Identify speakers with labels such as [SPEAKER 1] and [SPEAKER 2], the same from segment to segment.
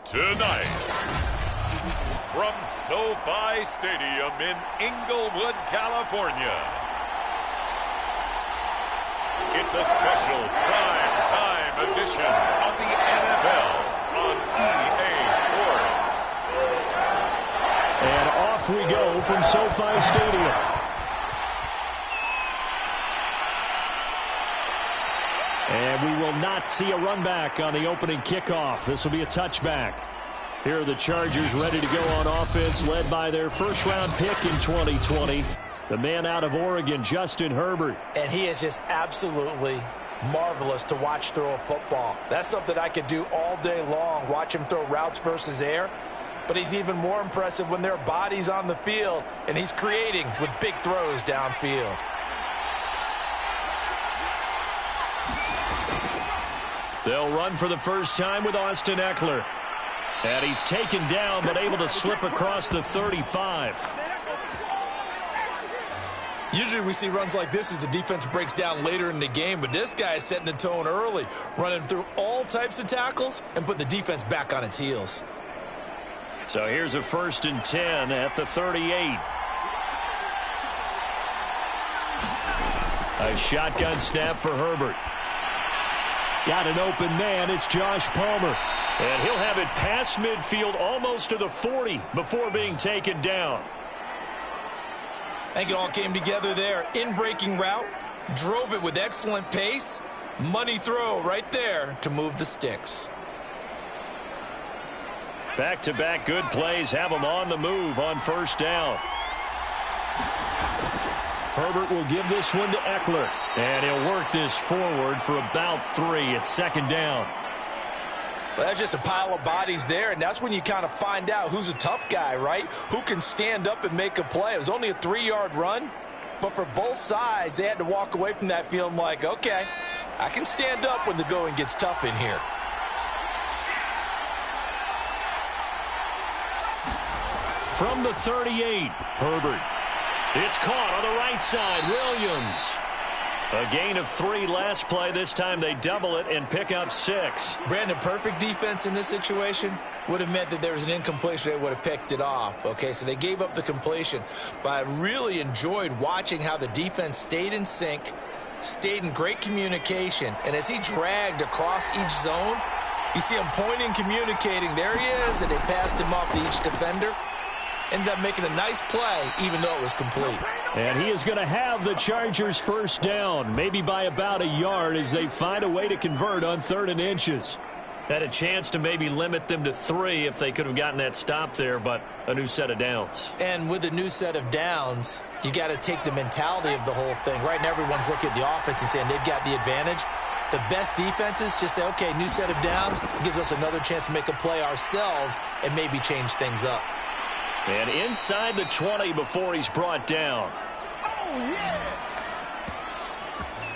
[SPEAKER 1] Tonight, from SoFi Stadium in Inglewood, California, it's a special prime time edition of the NFL on EA Sports.
[SPEAKER 2] And off we go from SoFi Stadium. And we will not see a run back on the opening kickoff. This will be a touchback. Here are the Chargers ready to go on offense, led by their first-round pick in 2020, the man out of Oregon, Justin Herbert.
[SPEAKER 3] And he is just absolutely marvelous to watch throw a football. That's something I could do all day long, watch him throw routes versus air. But he's even more impressive when there are bodies on the field, and he's creating with big throws downfield.
[SPEAKER 2] They'll run for the first time with Austin Ekeler. And he's taken down, but able to slip across the 35.
[SPEAKER 3] Usually we see runs like this as the defense breaks down later in the game, but this guy is setting the tone early, running through all types of tackles and putting the defense back on its heels.
[SPEAKER 2] So here's a 1st and 10 at the 38. A shotgun snap for Herbert. Got an open man. It's Josh Palmer. And he'll have it past midfield almost to the 40 before being taken down.
[SPEAKER 3] I think it all came together there. In-breaking route, drove it with excellent pace. Money throw right there to move the sticks.
[SPEAKER 2] Back-to-back good plays have them on the move on first down. Herbert will give this one to Ekeler. And he'll work this forward for about 3 at 2nd down.
[SPEAKER 3] Well, that's just a pile of bodies there, and that's when you kind of find out who's a tough guy, right? Who can stand up and make a play. It was only a 3-yard run, but for both sides, they had to walk away from that feeling like, okay, I can stand up when the going gets tough in here.
[SPEAKER 2] From the 38, Herbert. It's caught on the right side. Williams. A gain of 3 last play. This time they double it and pick up 6.
[SPEAKER 3] Brandon, perfect defense in this situation would have meant that there was an incompletion. They would have picked it off. Okay, so they gave up the completion. But I really enjoyed watching how the defense stayed in sync, stayed in great communication. And as he dragged across each zone, you see him pointing, communicating. There he is, and they passed him off to each defender. Ended up making a nice play, even though it was complete.
[SPEAKER 2] And he is going to have the Chargers first down, maybe by about a yard as they find a way to convert on 3rd and inches. Had a chance to maybe limit them to 3 if they could have gotten that stop there, but a new set of downs.
[SPEAKER 3] And with a new set of downs, you got to take the mentality of the whole thing. Right now, everyone's looking at the offense and saying they've got the advantage. The best defenses just say, okay, new set of downs gives us another chance to make a play ourselves and maybe change things up.
[SPEAKER 2] And inside the 20 before he's brought down.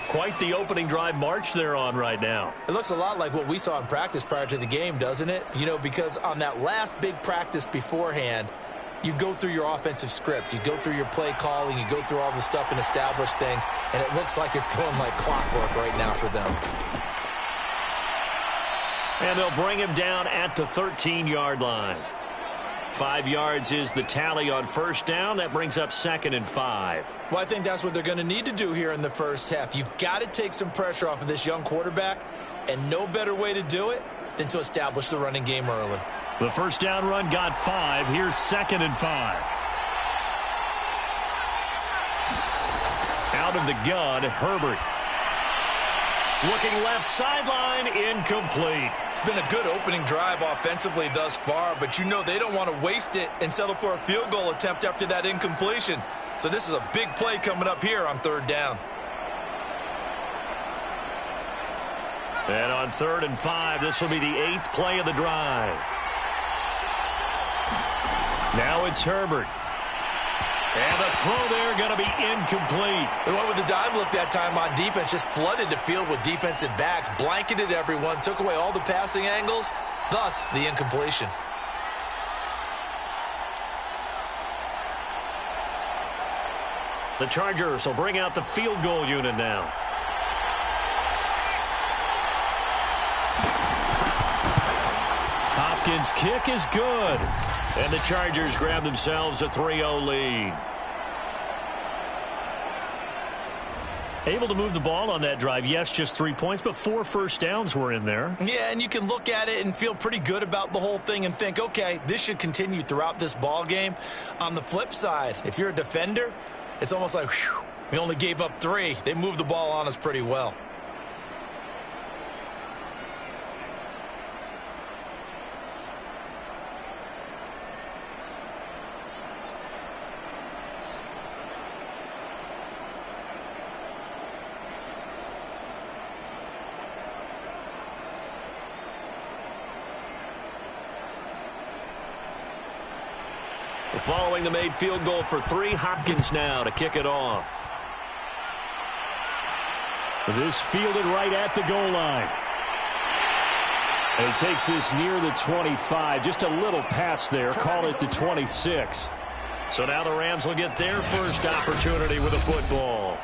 [SPEAKER 2] Quite the opening drive march they're on right now.
[SPEAKER 3] It looks a lot like what we saw in practice prior to the game, doesn't it? You know, because on that last big practice beforehand, you go through your offensive script. You go through your play calling. You go through all the stuff and establish things. And it looks like it's going like clockwork right now for them.
[SPEAKER 2] And they'll bring him down at the 13-yard line. 5 yards is the tally on first down. That brings up 2nd and 5.
[SPEAKER 3] Well, I think that's what they're going to need to do here in the first half. You've got to take some pressure off of this young quarterback, and no better way to do it than to establish the running game early.
[SPEAKER 2] The first down run got 5. Here's 2nd and 5. Out of the gun, Herbert. Looking left sideline, incomplete.
[SPEAKER 3] It's been a good opening drive offensively thus far, but you know they don't want to waste it and settle for a field goal attempt after that incompletion. So this is a big play coming up here on 3rd down.
[SPEAKER 2] And on 3rd and 5, this will be the 8th play of the drive. Now it's Herbert. And the throw there going to be incomplete.
[SPEAKER 3] They went with the dive look that time on defense, just flooded the field with defensive backs, blanketed everyone, took away all the passing angles, thus the incompletion.
[SPEAKER 2] The Chargers will bring out the field goal unit now. Hopkins' kick is good. And the Chargers grab themselves a 3-0 lead. Able to move the ball on that drive. Yes, just 3 points, but 4 first downs were in there.
[SPEAKER 3] Yeah, and you can look at it and feel pretty good about the whole thing and think, okay, this should continue throughout this ball game. On the flip side, if you're a defender, it's almost like, whew, we only gave up 3. They moved the ball on us pretty well.
[SPEAKER 2] Following the made field goal for 3, Hopkins now to kick it off. This fielded right at the goal line. And he takes this near the 25. Just a little pass there. Call it the 26. So now the Rams will get their first opportunity with a football.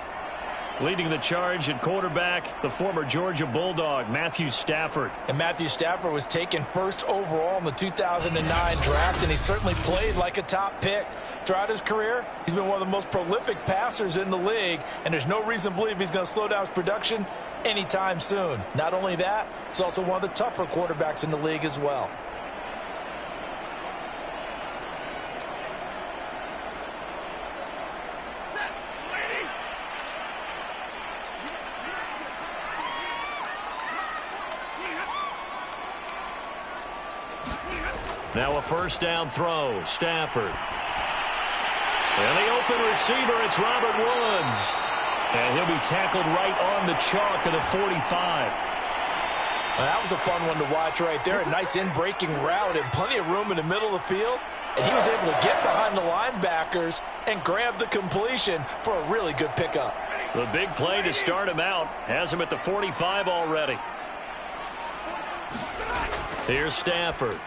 [SPEAKER 2] Leading the charge at quarterback, the former Georgia Bulldog, Matthew Stafford.
[SPEAKER 3] And Matthew Stafford was taken first overall in the 2009 draft, and he certainly played like a top pick. Throughout his career, he's been one of the most prolific passers in the league, and there's no reason to believe he's going to slow down his production anytime soon. Not only that, he's also one of the tougher quarterbacks in the league as well.
[SPEAKER 2] Now a first down throw, Stafford. And the open receiver, it's Robert Woods. And he'll be tackled right on the chalk of the 45.
[SPEAKER 3] Well, that was a fun one to watch right there. A nice in-breaking route and plenty of room in the middle of the field. And he was able to get behind the linebackers and grab the completion for a really good pickup.
[SPEAKER 2] The big play to start him out has him at the 45 already. Here's Stafford.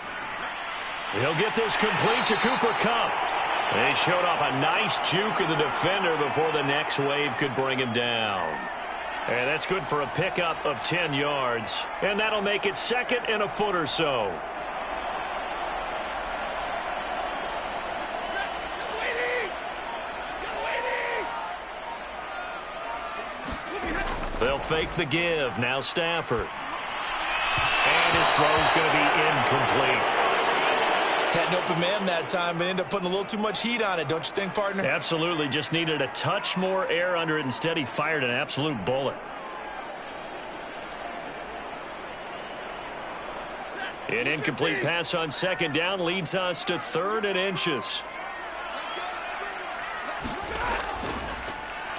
[SPEAKER 2] He'll get this complete to Cooper Kupp. They showed off a nice juke of the defender before the next wave could bring him down. And that's good for a pickup of 10 yards. And that'll make it second and a foot or so. They'll fake the give. Now Stafford. And his throw's going to be incomplete.
[SPEAKER 3] Had an open man that time, but ended up putting a little too much heat on it, don't you think, partner?
[SPEAKER 2] Absolutely. Just needed a touch more air under it. Instead, he fired an absolute bullet. An incomplete pass on second down leads us to 3rd and inches.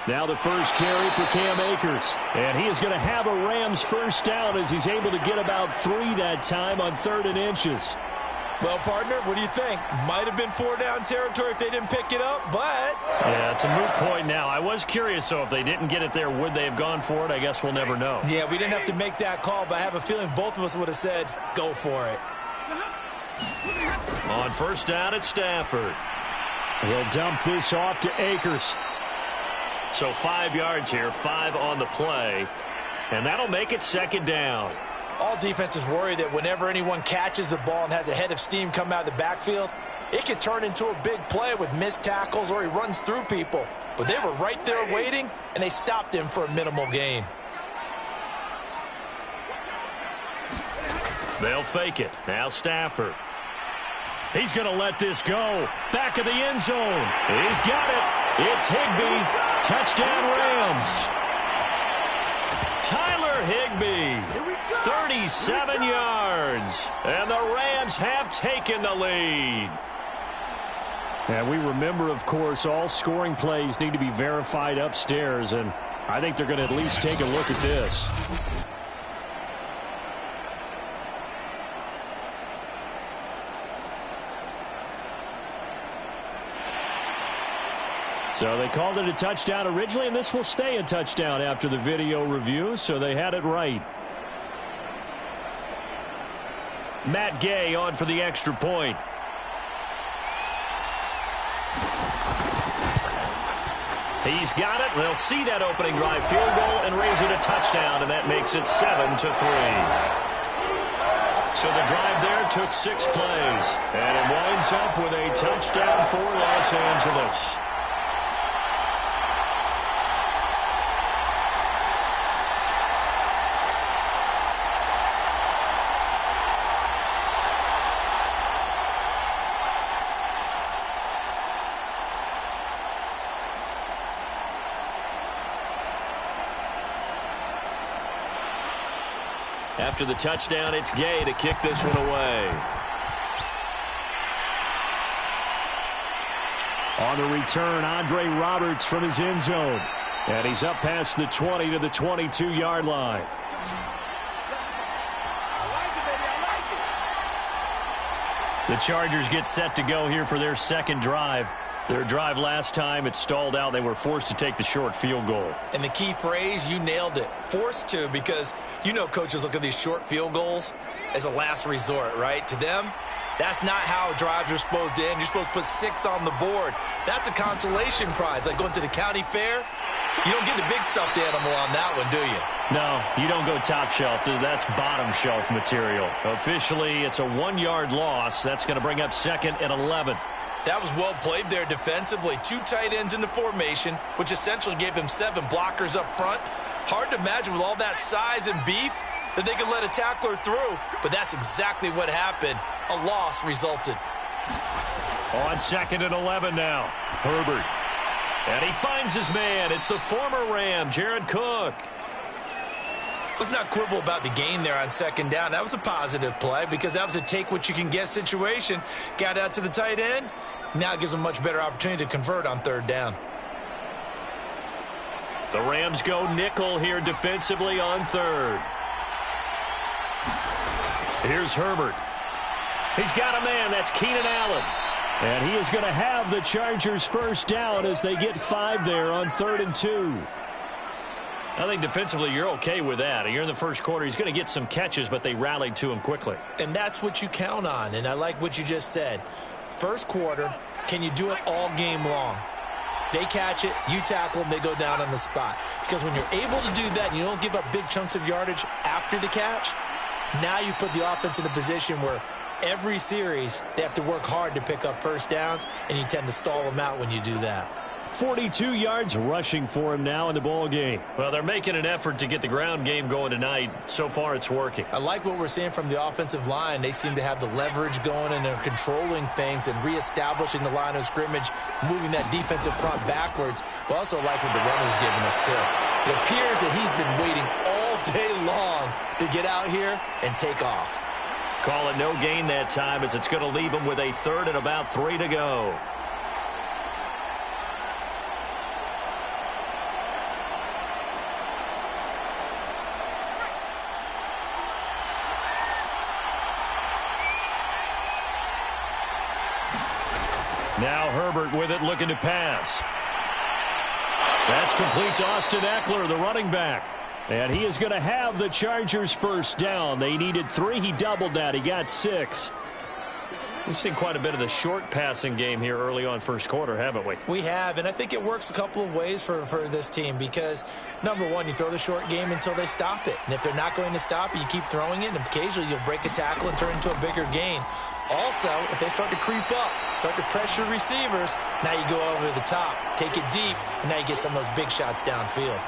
[SPEAKER 2] Now the first carry for Cam Akers. And he is going to have a Rams first down as he's able to get about 3 that time on 3rd and inches.
[SPEAKER 3] Well, partner, what do you think? Might have been 4-down territory if they didn't pick it up, but...
[SPEAKER 2] Yeah, it's a moot point now. I was curious, so if they didn't get it there, would they have gone for it? I guess we'll never know.
[SPEAKER 3] Yeah, we didn't have to make that call, but I have a feeling both of us would have said, go for it.
[SPEAKER 2] On first down, it's Stafford. He'll dump this off to Akers. So 5 yards here, 5 on the play. And that'll make it second down.
[SPEAKER 3] All defenses worry that whenever anyone catches the ball and has a head of steam come out of the backfield, it could turn into a big play with missed tackles or he runs through people. But they were right there waiting, and they stopped him for a minimal gain.
[SPEAKER 2] They'll fake it. Now Stafford. He's going to let this go. Back of the end zone. He's got it. It's Higbee. Touchdown Rams. Tyler Higbee. 37 yards. And the Rams have taken the lead. And we remember, of course, all scoring plays need to be verified upstairs. And I think they're going to at least take a look at this. So they called it a touchdown originally, and this will stay a touchdown after the video review, so they had it right. Matt Gay on for the extra point. He's got it. They'll see that opening drive field goal and raise it a touchdown, and that makes it 7-3. So the drive there took 6 plays. And it winds up with a touchdown for Los Angeles. After the touchdown, it's Gay to kick this one away. On the return, Andre Roberts from his end zone. And he's up past the 20 to the 22-yard line. The Chargers get set to go here for their second drive. Their drive last time, it stalled out. They were forced to take the short field goal.
[SPEAKER 3] And the key phrase, you nailed it, forced to, because you know coaches look at these short field goals as a last resort, right? To them, that's not how drives are supposed to end. You're supposed to put 6 on the board. That's a consolation prize, like going to the county fair. You don't get the big stuffed animal on that one, do you?
[SPEAKER 2] No, you don't go top shelf. That's bottom shelf material. Officially, it's a 1-yard loss. That's going to bring up 2nd and 11.
[SPEAKER 3] That was well played there defensively. 2 tight ends in the formation, which essentially gave them 7 blockers up front. Hard to imagine with all that size and beef that they could let a tackler through, but that's exactly what happened. A loss resulted.
[SPEAKER 2] On 2nd and 11 now, Herbert. And he finds his man. It's the former Ram, Jared Cook.
[SPEAKER 3] Let's not quibble about the gain there on 2nd down. That was a positive play because that was a take-what-you-can-get situation. Got out to the tight end. Now it gives them a much better opportunity to convert on 3rd down.
[SPEAKER 2] The Rams go nickel here defensively on 3rd. Here's Herbert. He's got a man. That's Keenan Allen. And he is going to have the Chargers first down as they get 5 there on 3rd and 2. I think defensively you're okay with that. You're in the first quarter. He's going to get some catches, but they rallied to him quickly.
[SPEAKER 3] And that's what you count on, and I like what you just said. First quarter, can you do it all game long? They catch it, you tackle them, they go down on the spot. Because when you're able to do that and you don't give up big chunks of yardage after the catch, now you put the offense in a position where every series they have to work hard to pick up first downs, and you tend to stall them out when you do that.
[SPEAKER 2] 42 yards rushing for him now in the ball game. Well, they're making an effort to get the ground game going tonight. So far, it's working.
[SPEAKER 3] I like what we're seeing from the offensive line. They seem to have the leverage going, and they're controlling things and reestablishing the line of scrimmage, moving that defensive front backwards. But also like what the runner's giving us, too. It appears that he's been waiting all day long to get out here and take off.
[SPEAKER 2] Call it no gain that time, as it's going to leave him with a 3rd and about 3 to go. Now Herbert with it, looking to pass. That's complete to Austin Eckler, the running back. And he is going to have the Chargers first down. They needed 3. He doubled that. He got 6. We've seen quite a bit of the short passing game here early on first quarter, haven't we?
[SPEAKER 3] We have, and I think it works a couple of ways for this team because, number one, you throw the short game until they stop it. And if they're not going to stop it, you keep throwing it, and occasionally you'll break a tackle and turn it into a bigger gain. Also, if they start to creep up, start to pressure receivers, now you go over the top, take it deep, and now you get some of those big shots downfield.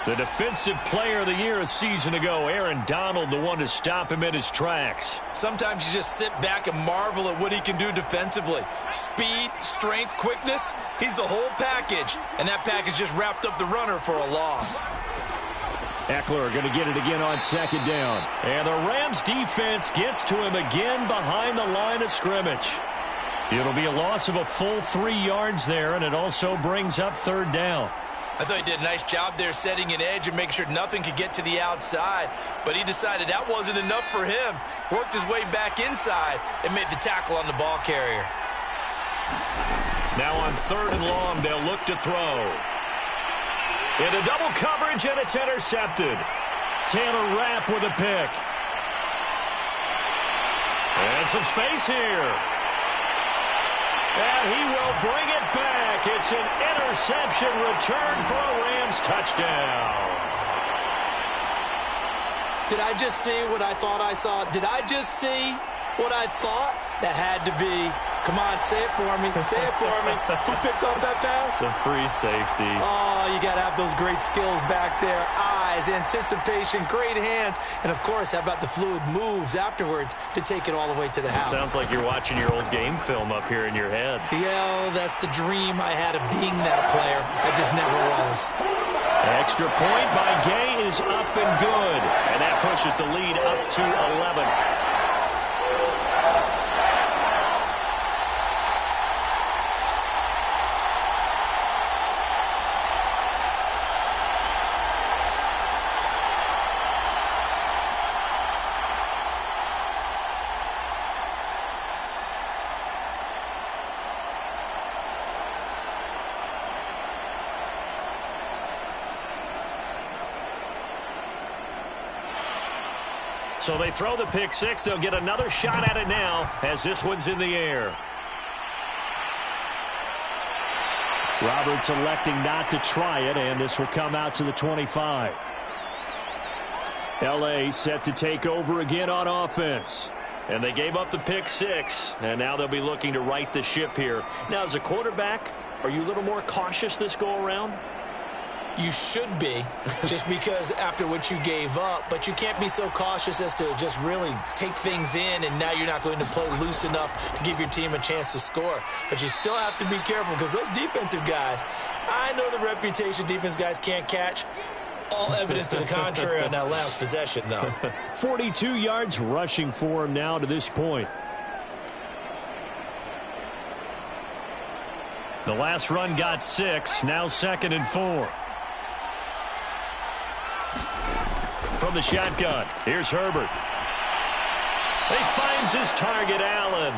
[SPEAKER 2] The defensive player of the year a season ago, Aaron Donald, the one to stop him in his tracks.
[SPEAKER 3] Sometimes you just sit back and marvel at what he can do defensively. Speed, strength, quickness, he's the whole package. And that package just wrapped up the runner for a loss.
[SPEAKER 2] Eckler going to get it again on 2nd down. And the Rams defense gets to him again behind the line of scrimmage. It'll be a loss of a full 3 yards there, and it also brings up 3rd down.
[SPEAKER 3] I thought he did a nice job there setting an edge and making sure nothing could get to the outside. But he decided that wasn't enough for him. Worked his way back inside and made the tackle on the ball carrier.
[SPEAKER 2] Now on 3rd and long, they'll look to throw. Into double coverage, and it's intercepted. Taylor Rapp with a pick. And some space here. And he will bring it back. It's an interception return for a Rams touchdown.
[SPEAKER 3] Did I just see what I thought I saw? Did I just see what I thought? That had to be. Come on, say it for me. Say it for me. Who picked up that pass?
[SPEAKER 4] The free safety.
[SPEAKER 3] Oh, you got to have those great skills back there. Eyes, anticipation, great hands. And, of course, how about the fluid moves afterwards to take it all the way to the house?
[SPEAKER 4] Sounds like you're watching your old game film up here in your head.
[SPEAKER 3] Yeah, that's the dream I had of being that player. I just never was.
[SPEAKER 2] Extra point by Gay is up and good. And that pushes the lead up to 11. So they throw the pick six. They'll get another shot at it now as this one's in the air. Roberts electing not to try it, and this will come out to the 25. L.A. set to take over again on offense. And they gave up the pick six, and now they'll be looking to right the ship here. Now, as a quarterback, are you a little more cautious this go-around?
[SPEAKER 3] You should be, just because after what you gave up, but you can't be so cautious as to just really take things in, and now you're not going to play loose enough to give your team a chance to score. But you still have to be careful because those defensive guys, I know the reputation defense guys can't catch. All evidence to the contrary on that last possession, though.
[SPEAKER 2] 42 yards rushing for him now to this point. The last run got 6, now 2nd and 4. From the shotgun, here's Herbert. He finds his target, Allen.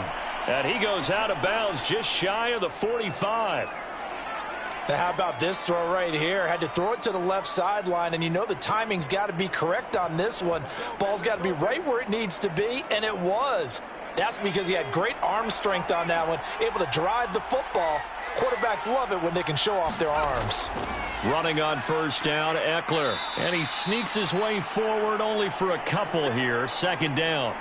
[SPEAKER 2] And he goes out of bounds just shy of the 45.
[SPEAKER 3] Now, how about this throw right here? Had to throw it to the left sideline, and you know the timing's got to be correct on this one. Ball's got to be right where it needs to be, and it was. That's because he had great arm strength on that one, able to drive the football. Quarterbacks love it when they can show off their arms.
[SPEAKER 2] Running on first down, Eckler. And he sneaks his way forward only for a couple here. 2nd down.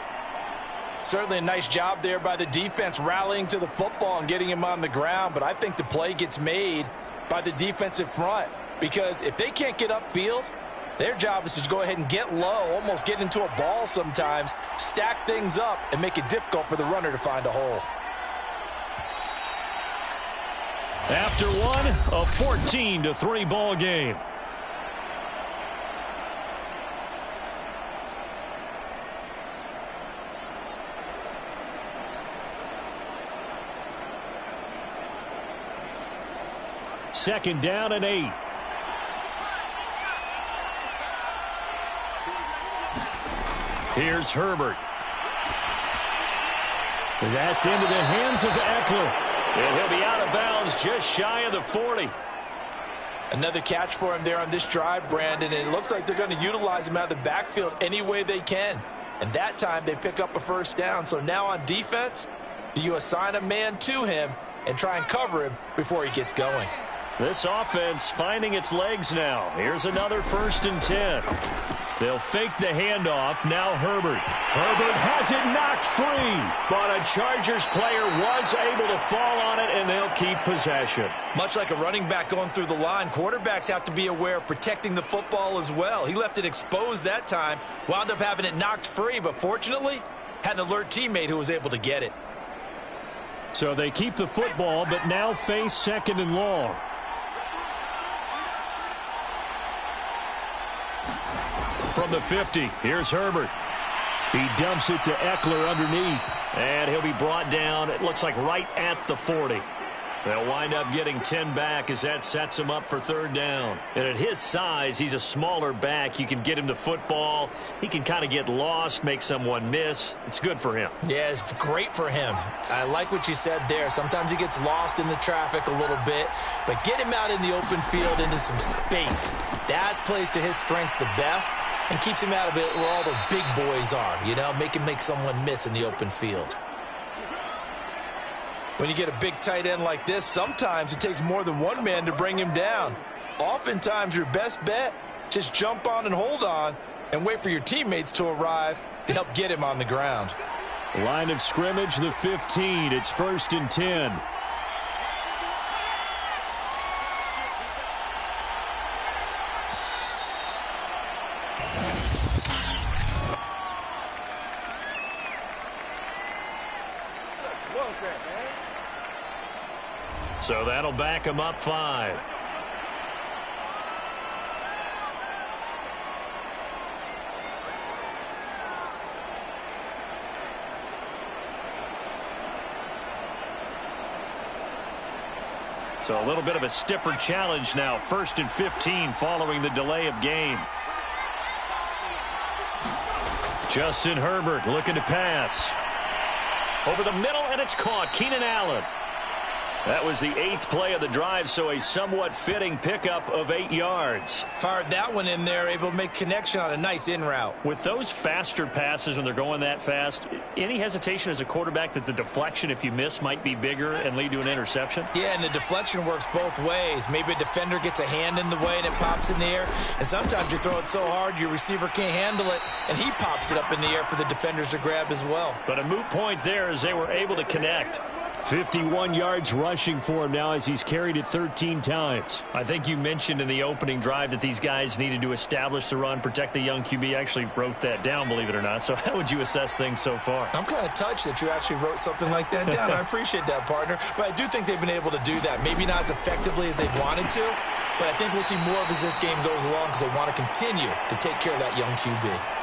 [SPEAKER 3] Certainly a nice job there by the defense rallying to the football and getting him on the ground. But I think the play gets made by the defensive front. Because if they can't get upfield, their job is to go ahead and get low, almost get into a ball sometimes, stack things up, and make it difficult for the runner to find a hole.
[SPEAKER 2] After one, a 14-3 ball game. Second down and 8. Here's Herbert. And that's into the hands of Eckler. And he'll be out of bounds just shy of the 40.
[SPEAKER 3] Another catch for him there on this drive, Brandon. And it looks like they're going to utilize him out of the backfield any way they can. And that time they pick up a first down. So now on defense, do you assign a man to him and try and cover him before he gets going?
[SPEAKER 2] This offense finding its legs now. Here's another 1st and 10. They'll fake the handoff. Now Herbert. Herbert has it knocked free. But a Chargers player was able to fall on it, and they'll keep possession.
[SPEAKER 3] Much like a running back going through the line, quarterbacks have to be aware of protecting the football as well. He left it exposed that time, wound up having it knocked free, but fortunately had an alert teammate who was able to get it.
[SPEAKER 2] So they keep the football, but now face 2nd and long. From the 50, here's Herbert. He dumps it to Eckler underneath. And he'll be brought down, it looks like right at the 40. They'll wind up getting 10 back as that sets him up for 3rd down. And at his size, he's a smaller back. You can get him to football. He can kind of get lost, make someone miss. It's good for him.
[SPEAKER 3] Yeah, it's great for him. I like what you said there. Sometimes he gets lost in the traffic a little bit, but get him out in the open field into some space. That plays to his strengths the best and keeps him out of it where all the big boys are, you know, make someone miss in the open field. When you get a big tight end like this, sometimes it takes more than one man to bring him down. Oftentimes, your best bet, just jump on and hold on and wait for your teammates to arrive to help get him on the ground.
[SPEAKER 2] Line of scrimmage, the 15. It's 1st and 10. So that'll back him up 5. So a little bit of a stiffer challenge now. 1st and 15 following the delay of game. Justin Herbert looking to pass. Over the middle, and it's caught. Keenan Allen. That was the 8th play of the drive, so a somewhat fitting pickup of 8 yards.
[SPEAKER 3] Fired that one in there, able to make connection on a nice in route.
[SPEAKER 2] With those faster passes when they're going that fast, any hesitation as a quarterback that the deflection, if you miss, might be bigger and lead to an interception?
[SPEAKER 3] Yeah, and the deflection works both ways. Maybe a defender gets a hand in the way and it pops in the air. And sometimes you throw it so hard your receiver can't handle it, and he pops it up in the air for the defenders to grab as well.
[SPEAKER 2] But a moot point there as they were able to connect. 51 yards rushing for him now as he's carried it 13 times. I think you mentioned in the opening drive that these guys needed to establish the run, protect the young QB. I actually wrote that down, believe it or not. So how would you assess things so far?
[SPEAKER 3] I'm kind of touched that you actually wrote something like that down. I appreciate that, partner. But I do think they've been able to do that. Maybe not as effectively as they wanted to, but I think we'll see more of as this game goes along because they want to continue to take care of that young QB.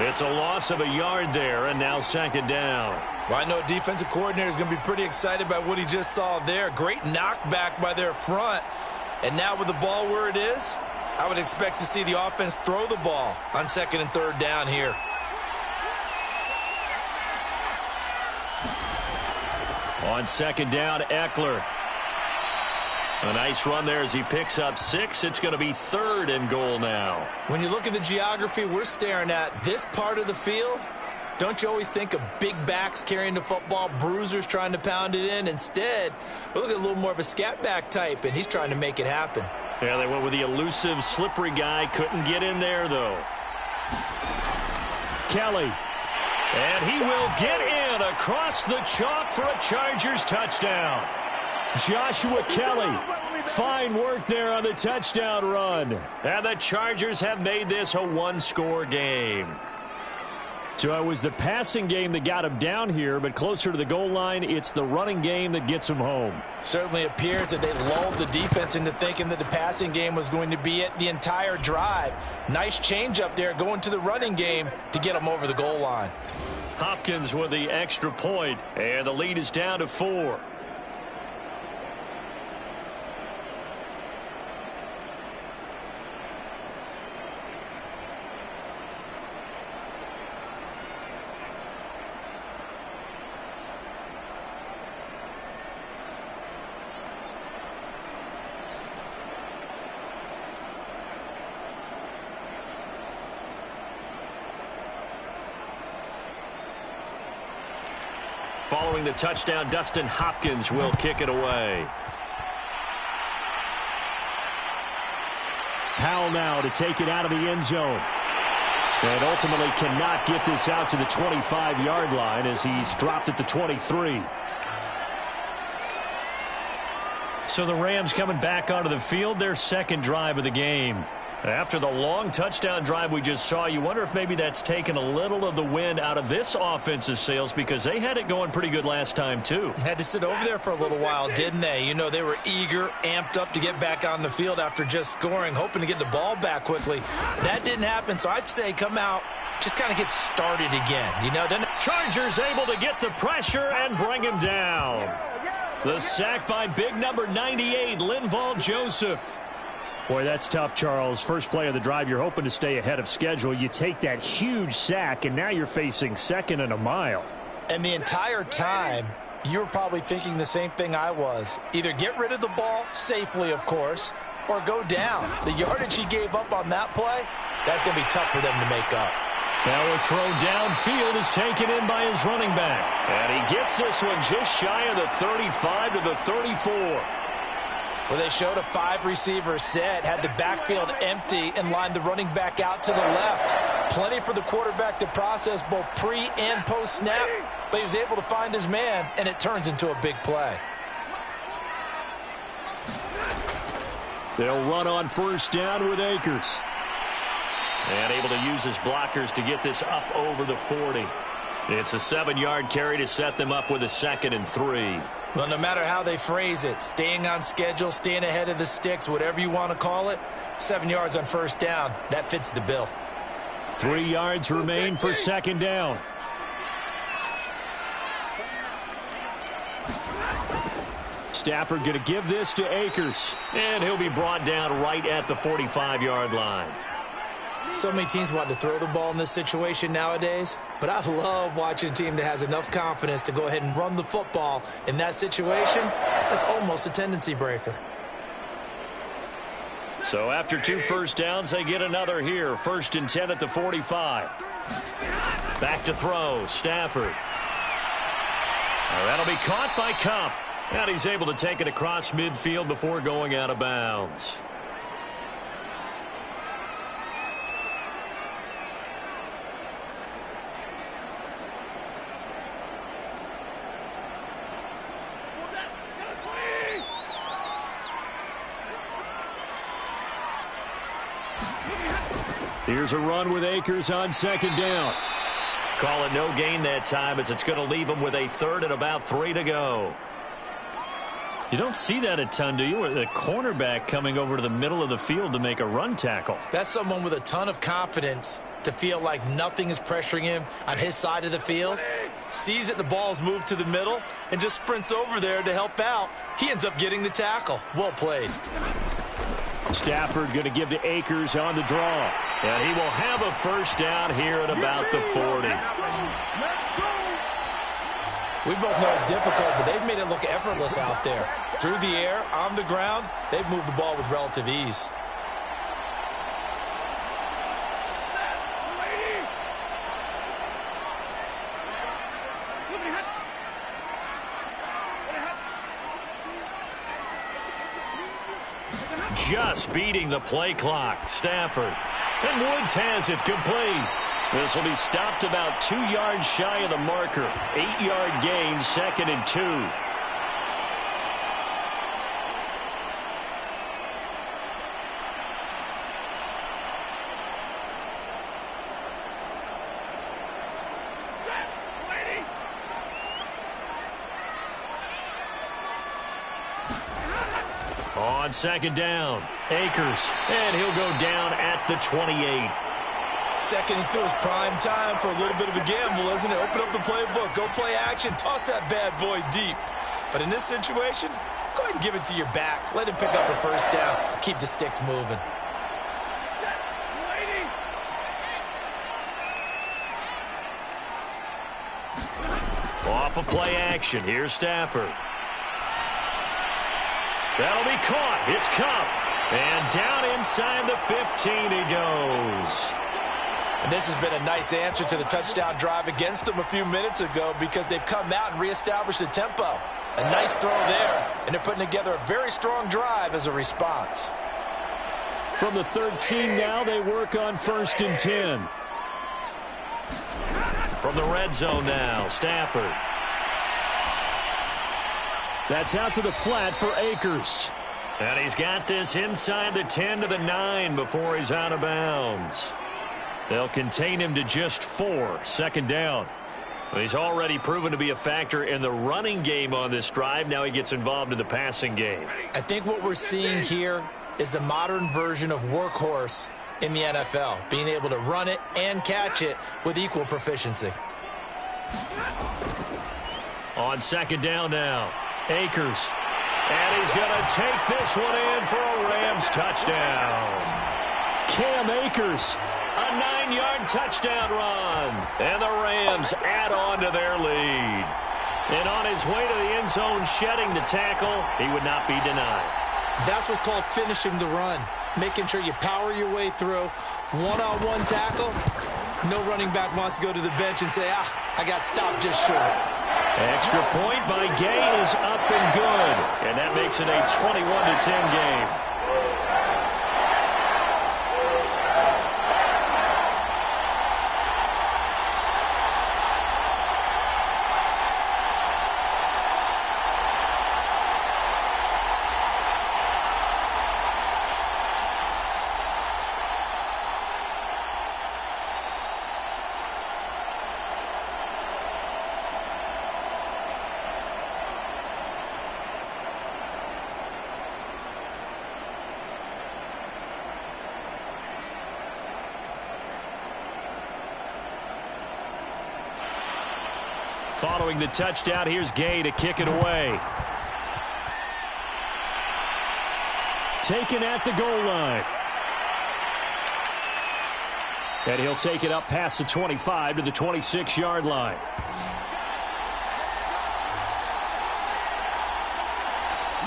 [SPEAKER 2] It's a loss of a yard there, and now 2nd down.
[SPEAKER 3] Well, I know a defensive coordinator is going to be pretty excited by what he just saw there. Great knockback by their front. And now with the ball where it is, I would expect to see the offense throw the ball on 2nd and 3rd down here.
[SPEAKER 2] On 2nd down, Eckler. A nice run there as he picks up 6. It's going to be 3rd and goal now.
[SPEAKER 3] When you look at the geography we're staring at, this part of the field, don't you always think of big backs carrying the football, bruisers trying to pound it in? Instead, we look at a little more of a scat back type, and he's trying to make it happen.
[SPEAKER 2] Yeah, they went with the elusive, slippery guy. Couldn't get in there, though. Kelly. And he will get in across the chalk for a Chargers touchdown. Joshua Kelly. Fine work there on the touchdown run. And the Chargers have made this a one-score game. So it was the passing game that got him down here, but closer to the goal line, it's the running game that gets him home.
[SPEAKER 3] Certainly appears that they lulled the defense into thinking that the passing game was going to be it the entire drive. Nice change up there going to the running game to get them over the goal line.
[SPEAKER 2] Hopkins with the extra point, and the lead is down to 4. Following the touchdown, Dustin Hopkins will kick it away. Powell now to take it out of the end zone. And ultimately cannot get this out to the 25-yard line as he's dropped at the 23. So the Rams coming back onto the field, their 2nd drive of the game. After the long touchdown drive we just saw, you wonder if maybe that's taken a little of the wind out of this offensive sails because they had it going pretty good last time, too.
[SPEAKER 3] Had to sit over there for a little while, didn't they? You know, they were eager, amped up to get back on the field after just scoring, hoping to get the ball back quickly. That didn't happen, so I'd say come out, just kind of get started again. You know,
[SPEAKER 2] Chargers able to get the pressure and bring him down. The sack by big number 98, Linval Joseph. Boy, that's tough, Charles. First play of the drive, you're hoping to stay ahead of schedule. You take that huge sack, and now you're facing 2nd and a mile.
[SPEAKER 3] And the entire time, you were probably thinking the same thing I was. Either get rid of the ball, safely, of course, or go down. The yardage he gave up on that play, that's going to be tough for them to make up.
[SPEAKER 2] Now a throw downfield is taken in by his running back. And he gets this one just shy of the 35 to the 34.
[SPEAKER 3] Well, they showed a 5-receiver set, had the backfield empty, and lined the running back out to the left. Plenty for the quarterback to process both pre and post snap, but he was able to find his man, and it turns into a big play.
[SPEAKER 2] They'll run on first down with Akers.
[SPEAKER 4] And able to use his blockers to get this up over the 40. It's a 7-yard carry to set them up with a 2nd and 3.
[SPEAKER 3] Well, no matter how they phrase it, staying on schedule, staying ahead of the sticks, whatever you want to call it, 7 yards on first down, that fits the bill.
[SPEAKER 2] 3 yards remain for 2nd down. Stafford going to give this to Akers.
[SPEAKER 4] And he'll be brought down right at the 45-yard line.
[SPEAKER 3] So many teams want to throw the ball in this situation nowadays, but I love watching a team that has enough confidence to go ahead and run the football. In that situation, that's almost a tendency breaker.
[SPEAKER 2] So after 2 first downs, they get another here. 1st and 10 at the 45. Back to throw, Stafford. That'll be caught by Kupp. And he's able to take it across midfield before going out of bounds. Here's a run with Akers on 2nd down.
[SPEAKER 4] Call it no gain that time, as it's going to leave him with a 3rd and about 3 to go.
[SPEAKER 2] You don't see that a ton, do you? The cornerback coming over to the middle of the field to make a run tackle.
[SPEAKER 3] That's someone with a ton of confidence to feel like nothing is pressuring him on his side of the field. Sees that the ball's moved to the middle and just sprints over there to help out. He ends up getting the tackle. Well played.
[SPEAKER 2] Stafford going to give to Akers on the draw. And he will have a first down here at about the 40.
[SPEAKER 3] We both know it's difficult, but they've made it look effortless out there. Through the air, on the ground, they've moved the ball with relative ease.
[SPEAKER 2] Just beating the play clock. Stafford. And Woods has it complete. This will be stopped about 2 yards shy of the marker. 8-yard gain, 2nd and 2. On 2nd down, Akers, and he'll go down at the 28.
[SPEAKER 3] 2nd and 2 is prime time for a little bit of a gamble, isn't it? Open up the playbook, go play action, toss that bad boy deep. But in this situation, go ahead and give it to your back. Let him pick up a first down, keep the sticks moving.
[SPEAKER 2] Off of play action, here's Stafford. That'll be caught. It's Kupp. And down inside the 15 he goes.
[SPEAKER 3] And this has been a nice answer to the touchdown drive against them a few minutes ago, because they've come out and reestablished the tempo. A nice throw there, and they're putting together a very strong drive as a response.
[SPEAKER 2] From the 13 now, they work on 1st and 10. From the red zone now, Stafford. That's out to the flat for Akers. And he's got this inside the 10 to the 9 before he's out of bounds. They'll contain him to just 4, 2nd down. Well, he's already proven to be a factor in the running game on this drive. Now he gets involved in the passing game.
[SPEAKER 3] I think what we're seeing here is the modern version of workhorse in the NFL, being able to run it and catch it with equal proficiency.
[SPEAKER 2] On 2nd down now, Akers. And he's going to take this one in for a Rams touchdown. Cam Akers, a 9-yard touchdown run. And the Rams add on to their lead. And on his way to the end zone, shedding the tackle, he would not be denied.
[SPEAKER 3] That's what's called finishing the run. Making sure you power your way through. One-on-one tackle. No running back wants to go to the bench and say, I got stopped just short.
[SPEAKER 2] Extra point by Gay is up and good. And that makes it a 21-10 game.
[SPEAKER 3] 1
[SPEAKER 2] Following the touchdown, here's Gay to kick it away. Taken at the goal line. And he'll take it up past the 25 to the 26-yard line.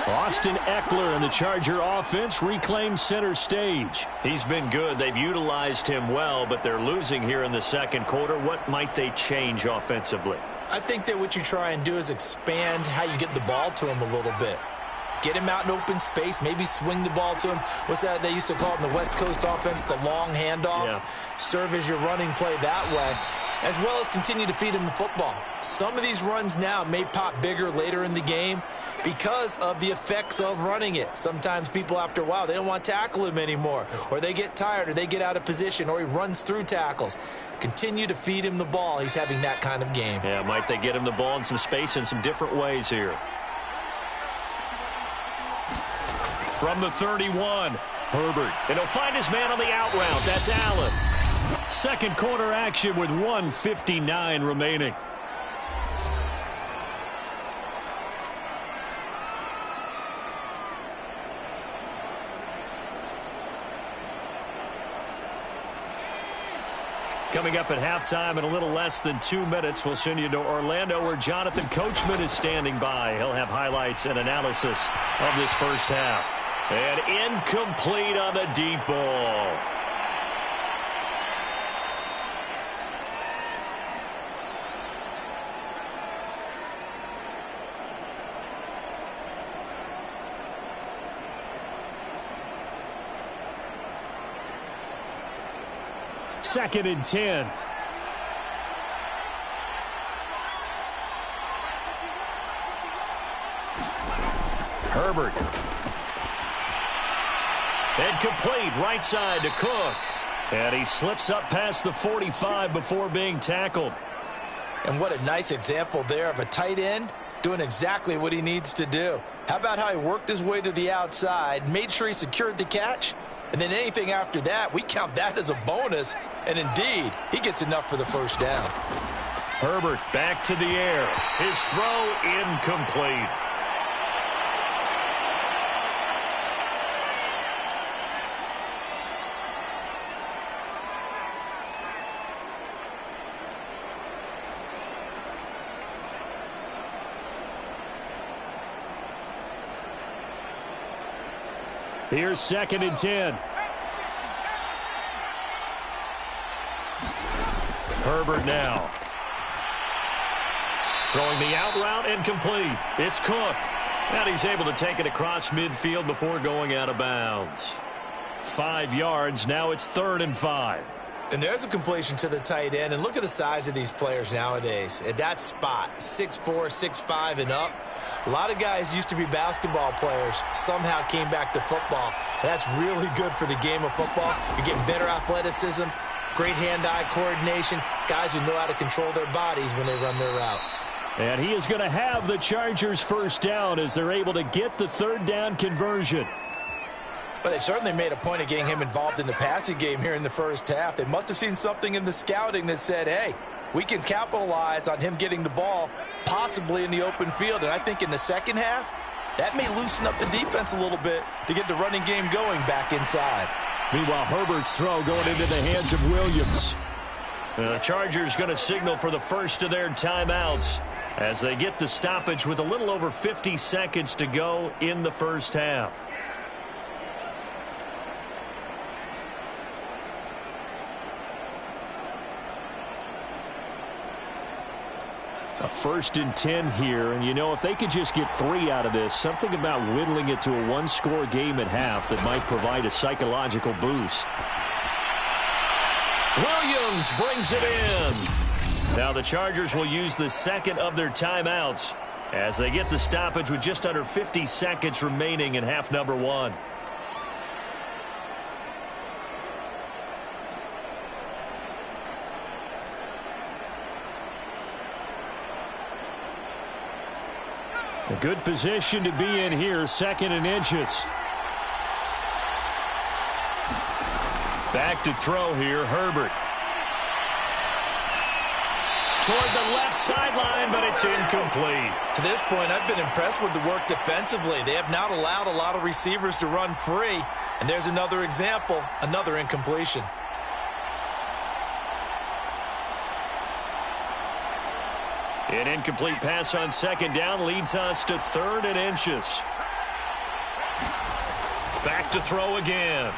[SPEAKER 2] Austin Eckler and the Charger offense reclaims center stage.
[SPEAKER 4] He's been good. They've utilized him well, but they're losing here in the second quarter. What might they change offensively?
[SPEAKER 3] I think that what you try and do is expand how you get the ball to him a little bit. Get him out in open space, maybe swing the ball to him. What's that they used to call it in the West Coast offense, the long handoff? Yeah. Serve as your running play that way, as well as continue to feed him the football. Some of these runs now may pop bigger later in the game because of the effects of running it. Sometimes people, after a while, they don't want to tackle him anymore, or they get tired, or they get out of position, or he runs through tackles. Continue to feed him the ball. He's having that kind of game.
[SPEAKER 4] Yeah, might they get him the ball in some space in some different ways here. From the 31, Herbert. And he'll find his man on the out route. That's Allen.
[SPEAKER 2] Second quarter action with 1:59 remaining. Coming up at halftime in a little less than 2 minutes, we'll send you to Orlando where Jonathan Coachman is standing by. He'll have highlights and analysis of this first half. And incomplete on the deep ball. Second and 10. Herbert. And complete right side to Cook. And he slips up past the 45 before being tackled.
[SPEAKER 3] And what a nice example there of a tight end doing exactly what he needs to do. How about how he worked his way to the outside, made sure he secured the catch, and then anything after that, we count that as a bonus. And indeed, he gets enough for the first down.
[SPEAKER 2] Herbert back to the air. His throw incomplete. Here's second and 10. Herbert now. Throwing the out route and complete. It's Cook. And he's able to take it across midfield before going out of bounds. 5 yards. Now it's 3rd and 5.
[SPEAKER 3] And there's a completion to the tight end. And look at the size of these players nowadays. At that spot, 6'4", 6'5", and up. A lot of guys used to be basketball players, somehow came back to football. And that's really good for the game of football. You're getting better athleticism, great hand-eye coordination, guys who know how to control their bodies when they run their routes.
[SPEAKER 2] And he is going to have the Chargers first down as they're able to get the 3rd down conversion.
[SPEAKER 3] But they certainly made a point of getting him involved in the passing game here in the first half. They must have seen something in the scouting that said, hey, we can capitalize on him getting the ball possibly in the open field. And I think in the second half, that may loosen up the defense a little bit to get the running game going back inside.
[SPEAKER 2] Meanwhile, Herbert's throw going into the hands of Williams.
[SPEAKER 4] The Chargers going to signal for the first of their timeouts as they get the stoppage with a little over 50 seconds to go in the first half.
[SPEAKER 2] A 1st and 10 here, and you know, if they could just get 3 out of this, something about whittling it to a 1-score game at half that might provide a psychological boost.
[SPEAKER 4] Williams brings it in. Now the Chargers will use the second of their timeouts as they get the stoppage with just under 50 seconds remaining in half number 1.
[SPEAKER 2] A good position to be in here, 2nd and inches. Back to throw here, Herbert.
[SPEAKER 4] toward the left sideline, but it's incomplete.
[SPEAKER 3] To this point, I've been impressed with the work defensively. They have not allowed a lot of receivers to run free. And there's another example, another incompletion.
[SPEAKER 4] An incomplete pass on second down leads us to 3rd and inches. Back to throw again.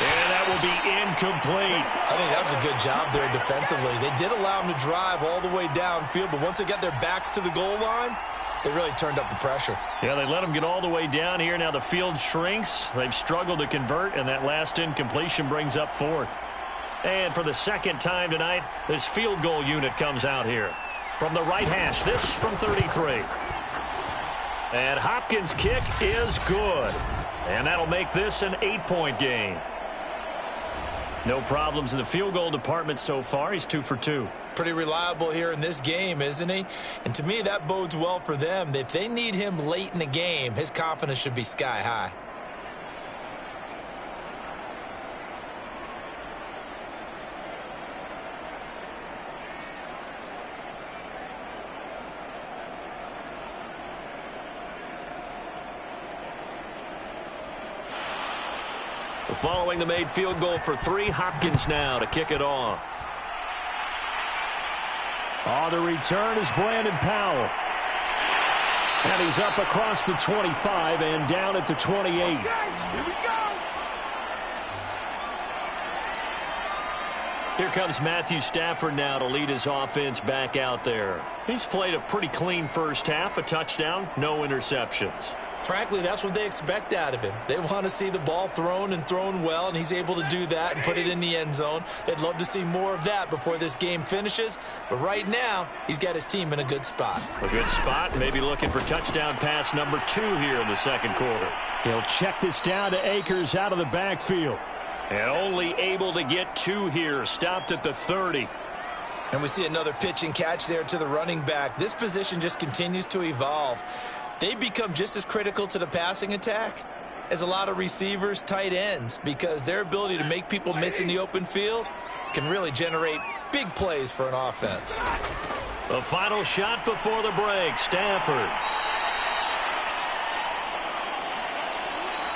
[SPEAKER 4] And that will be incomplete.
[SPEAKER 3] I think that was a good job there defensively. They did allow them to drive all the way downfield, but once they got their backs to the goal line, they really turned up the pressure.
[SPEAKER 4] Yeah, they let them get all the way down here. Now the field shrinks. They've struggled to convert, and that last incompletion brings up 4th. And for the second time tonight, this field goal unit comes out here. From the right hash, this from 33. And Hopkins' kick is good. And that'll make this an 8-point game. No problems in the field goal department so far. He's 2 for 2.
[SPEAKER 3] Pretty reliable here in this game, isn't he? And to me, that bodes well for them. If they need him late in the game, his confidence should be sky high.
[SPEAKER 4] Following the made field goal for 3, Hopkins now to kick it off.
[SPEAKER 2] On the return is Brandon Powell. And he's up across the 25 and down at the 28.
[SPEAKER 1] Here we go.
[SPEAKER 4] Here comes Matthew Stafford now to lead his offense back out there. He's played a pretty clean first half, a touchdown, no interceptions.
[SPEAKER 3] Frankly, that's what they expect out of him. They want to see the ball thrown and thrown well, and he's able to do that and put it in the end zone. They'd love to see more of that before this game finishes. But right now, he's got his team in a good spot.
[SPEAKER 4] A good spot, maybe looking for touchdown pass number 2 here in the second quarter.
[SPEAKER 2] He'll check this down to Akers out of the backfield.
[SPEAKER 4] And only able to get 2 here, stopped at the 30.
[SPEAKER 3] And we see another pitch and catch there to the running back. This position just continues to evolve. They've become just as critical to the passing attack as a lot of receivers, tight ends, because their ability to make people miss in the open field can really generate big plays for an offense.
[SPEAKER 4] The final shot before the break, Stafford.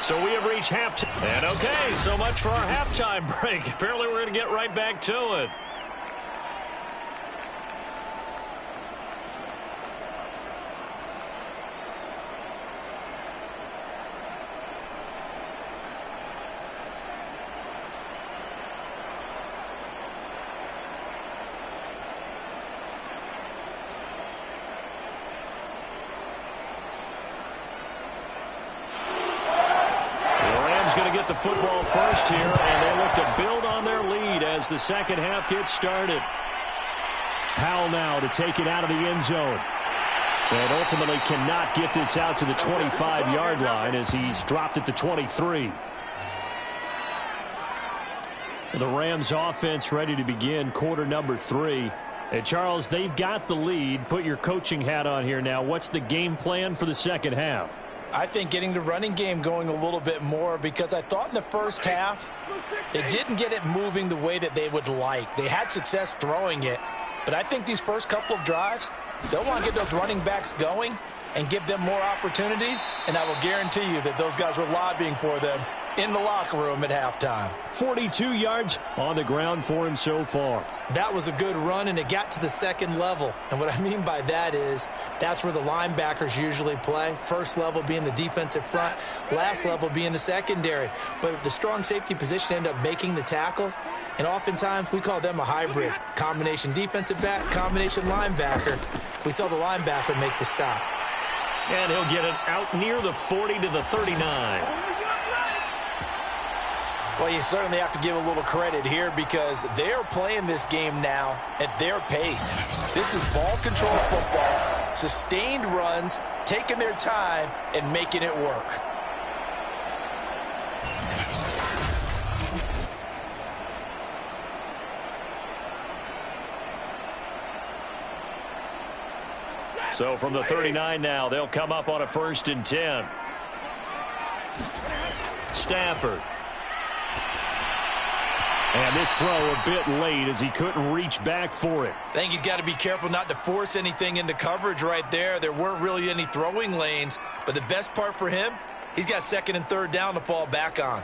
[SPEAKER 4] So we have reached halftime. And okay, so much for our halftime break. Apparently we're going to get right back to it. The football first here, and they look to build on their lead as the second half gets started.
[SPEAKER 2] Powell now to take it out of the end zone. And ultimately cannot get this out to the 25-yard line as he's dropped at the 23. The Rams offense ready to begin quarter number 3. And Charles, they've got the lead. Put your coaching hat on here now. What's the game plan for the second half?
[SPEAKER 3] I think getting the running game going a little bit more, because I thought in the first half they didn't get it moving the way that they would like. They had success throwing it, but I think these first couple of drives, they'll want to get those running backs going and give them more opportunities, and I will guarantee you that those guys were lobbying for them in the locker room at halftime.
[SPEAKER 2] 42 yards on the ground for him so far.
[SPEAKER 3] That was a good run, and it got to the second level. And what I mean by that is that's where the linebackers usually play. First level being the defensive front, last level being the secondary. But the strong safety position ended up making the tackle, and oftentimes we call them a hybrid. Combination defensive back, combination linebacker. We saw the linebacker make the stop.
[SPEAKER 4] And he'll get it out near the 40 to the 39.
[SPEAKER 3] Well, you certainly have to give a little credit here because they're playing this game now at their pace. This is ball control football, sustained runs, taking their time, and making it work.
[SPEAKER 4] So from the 39 now, they'll come up on a 1st and 10.
[SPEAKER 2] And this throw a bit late as he couldn't reach back for it.
[SPEAKER 3] I think he's got to be careful not to force anything into coverage right there. There weren't really any throwing lanes, but the best part for him, he's got second and third down to fall back on.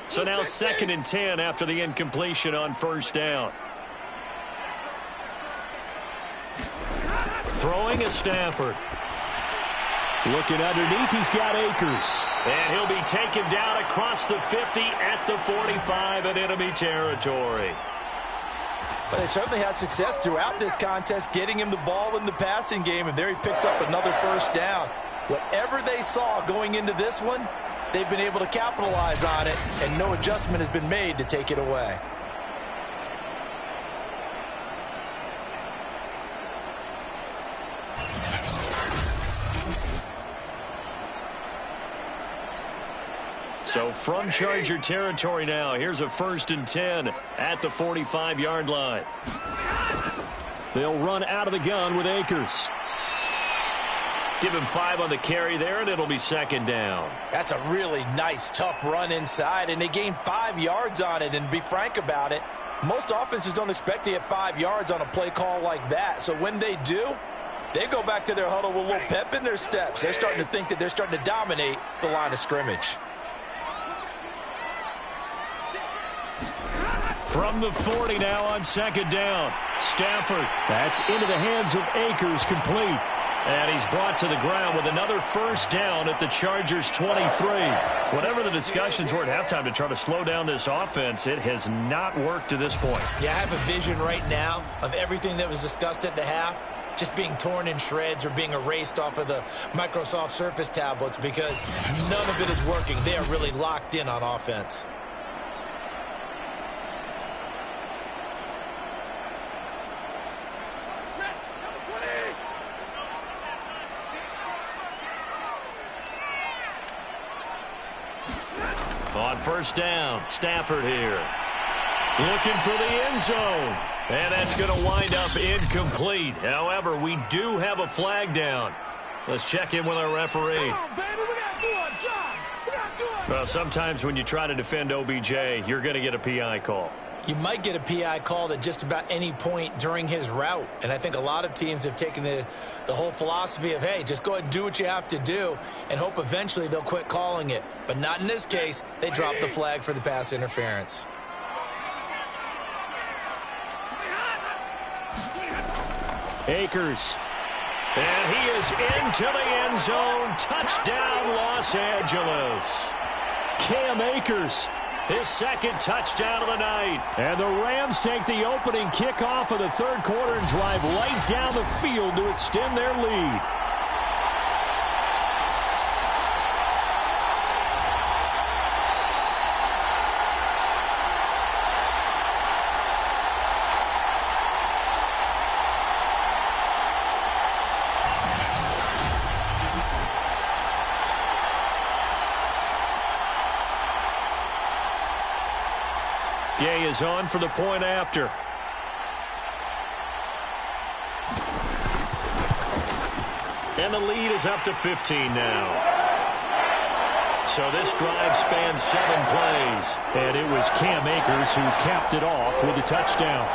[SPEAKER 4] So now 2nd and 10 after the incompletion on first down. Throwing is Stafford.
[SPEAKER 2] Looking underneath, he's got Akers.
[SPEAKER 4] And he'll be taken down across the 50 at the 45 in enemy territory.
[SPEAKER 3] But they certainly had success throughout this contest getting him the ball in the passing game, and there he picks up another first down. Whatever they saw going into this one, they've been able to capitalize on it, and no adjustment has been made to take it away.
[SPEAKER 4] So from Charger territory now, here's a 1st and 10 at the 45-yard line.
[SPEAKER 2] They'll run out of the gun with Akers.
[SPEAKER 4] Give him 5 on the carry there, and it'll be 2nd down.
[SPEAKER 3] That's a really nice, tough run inside, and they gained 5 yards on it. And to be frank about it, most offenses don't expect to get 5 yards on a play call like that. So when they do, they go back to their huddle with a little pep in their steps. They're starting to think that they're starting to dominate the line of scrimmage.
[SPEAKER 4] From the 40 now on 2nd down. Stafford.
[SPEAKER 2] That's into the hands of Akers, complete.
[SPEAKER 4] And he's brought to the ground with another first down at the Chargers' 23. Whatever the discussions were at halftime to try to slow down this offense, it has not worked to this point.
[SPEAKER 3] Yeah, I have a vision right now of everything that was discussed at the half just being torn in shreds or being erased off of the Microsoft Surface tablets because none of it is working. They are really locked in on offense.
[SPEAKER 4] On first down, Stafford here. Looking for the end zone. And that's going to wind up incomplete. However, we do have a flag down. Let's check in with our referee. Well, sometimes when you try to defend OBJ, you're going to get a PI call.
[SPEAKER 3] You might get a PI called at just about any point during his route. And I think a lot of teams have taken the whole philosophy of, hey, just go ahead and do what you have to do and hope eventually they'll quit calling it. But not in this case. They dropped the flag for the pass interference.
[SPEAKER 2] Akers.
[SPEAKER 4] And he is into the end zone. Touchdown, Los Angeles.
[SPEAKER 2] Cam Akers.
[SPEAKER 4] His 2nd touchdown of the night.
[SPEAKER 2] And the Rams take the opening kickoff of the 3rd quarter and drive right down the field to extend their lead.
[SPEAKER 4] Gay is on for the point after. And the lead is up to 15 now. So this drive spans 7 plays.
[SPEAKER 2] And it was Cam Akers who capped it off with a touchdown.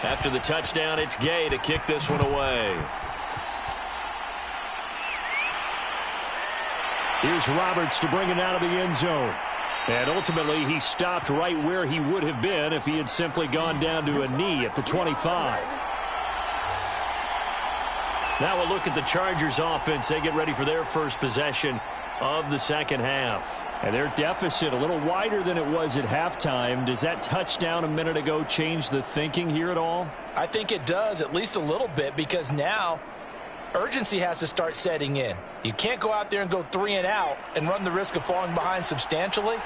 [SPEAKER 4] After the touchdown, it's Gay to kick this one away.
[SPEAKER 2] Here's Roberts to bring it out of the end zone. And ultimately, he stopped right where he would have been if he had simply gone down to a knee at the 25.
[SPEAKER 4] Now we'll look at the Chargers offense. They get ready for their first possession of the 2nd half.
[SPEAKER 2] And their deficit a little wider than it was at halftime. Does that touchdown a minute ago change the thinking here at all?
[SPEAKER 3] I think it does, at least a little bit, because now urgency has to start setting in. You can't go out there and go 3 and out and run the risk of falling behind substantially,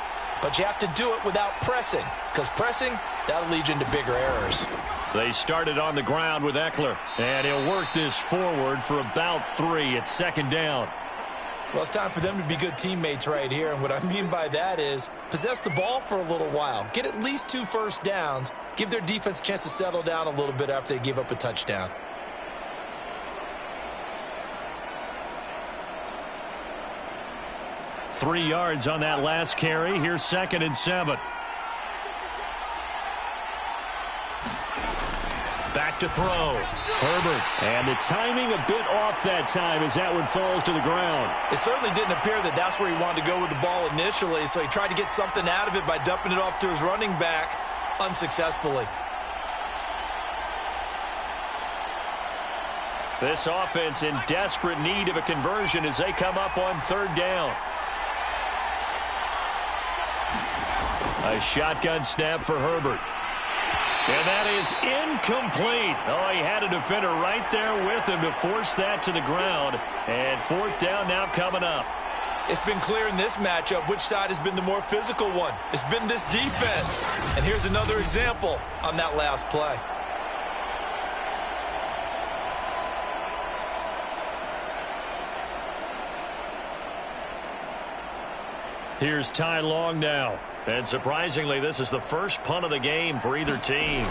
[SPEAKER 3] but you have to do it without pressing, because pressing, that'll lead you into bigger errors.
[SPEAKER 4] They started on the ground with Ekeler, and he'll work this forward for about 3 at second down.
[SPEAKER 3] Well, it's time for them to be good teammates right here, and what I mean by that is possess the ball for a little while, get at least 2 first downs, give their defense a chance to settle down a little bit after they give up a touchdown.
[SPEAKER 4] Three yards on that last carry. Here's 2nd and 7. Back to throw. Herbert.
[SPEAKER 2] And the timing a bit off that time as that one falls to the ground.
[SPEAKER 3] It certainly didn't appear that that's where he wanted to go with the ball initially, so he tried to get something out of it by dumping it off to his running back unsuccessfully.
[SPEAKER 4] This offense in desperate need of a conversion as they come up on 3rd down. A shotgun snap for Herbert. And that is incomplete. Oh, he had a defender right there with him to force that to the ground. And 4th down now coming up.
[SPEAKER 3] It's been clear in this matchup which side has been the more physical one. It's been this defense. And here's another example on that last play.
[SPEAKER 4] Here's Ty Long now. And surprisingly, this is the first punt of the game for either team.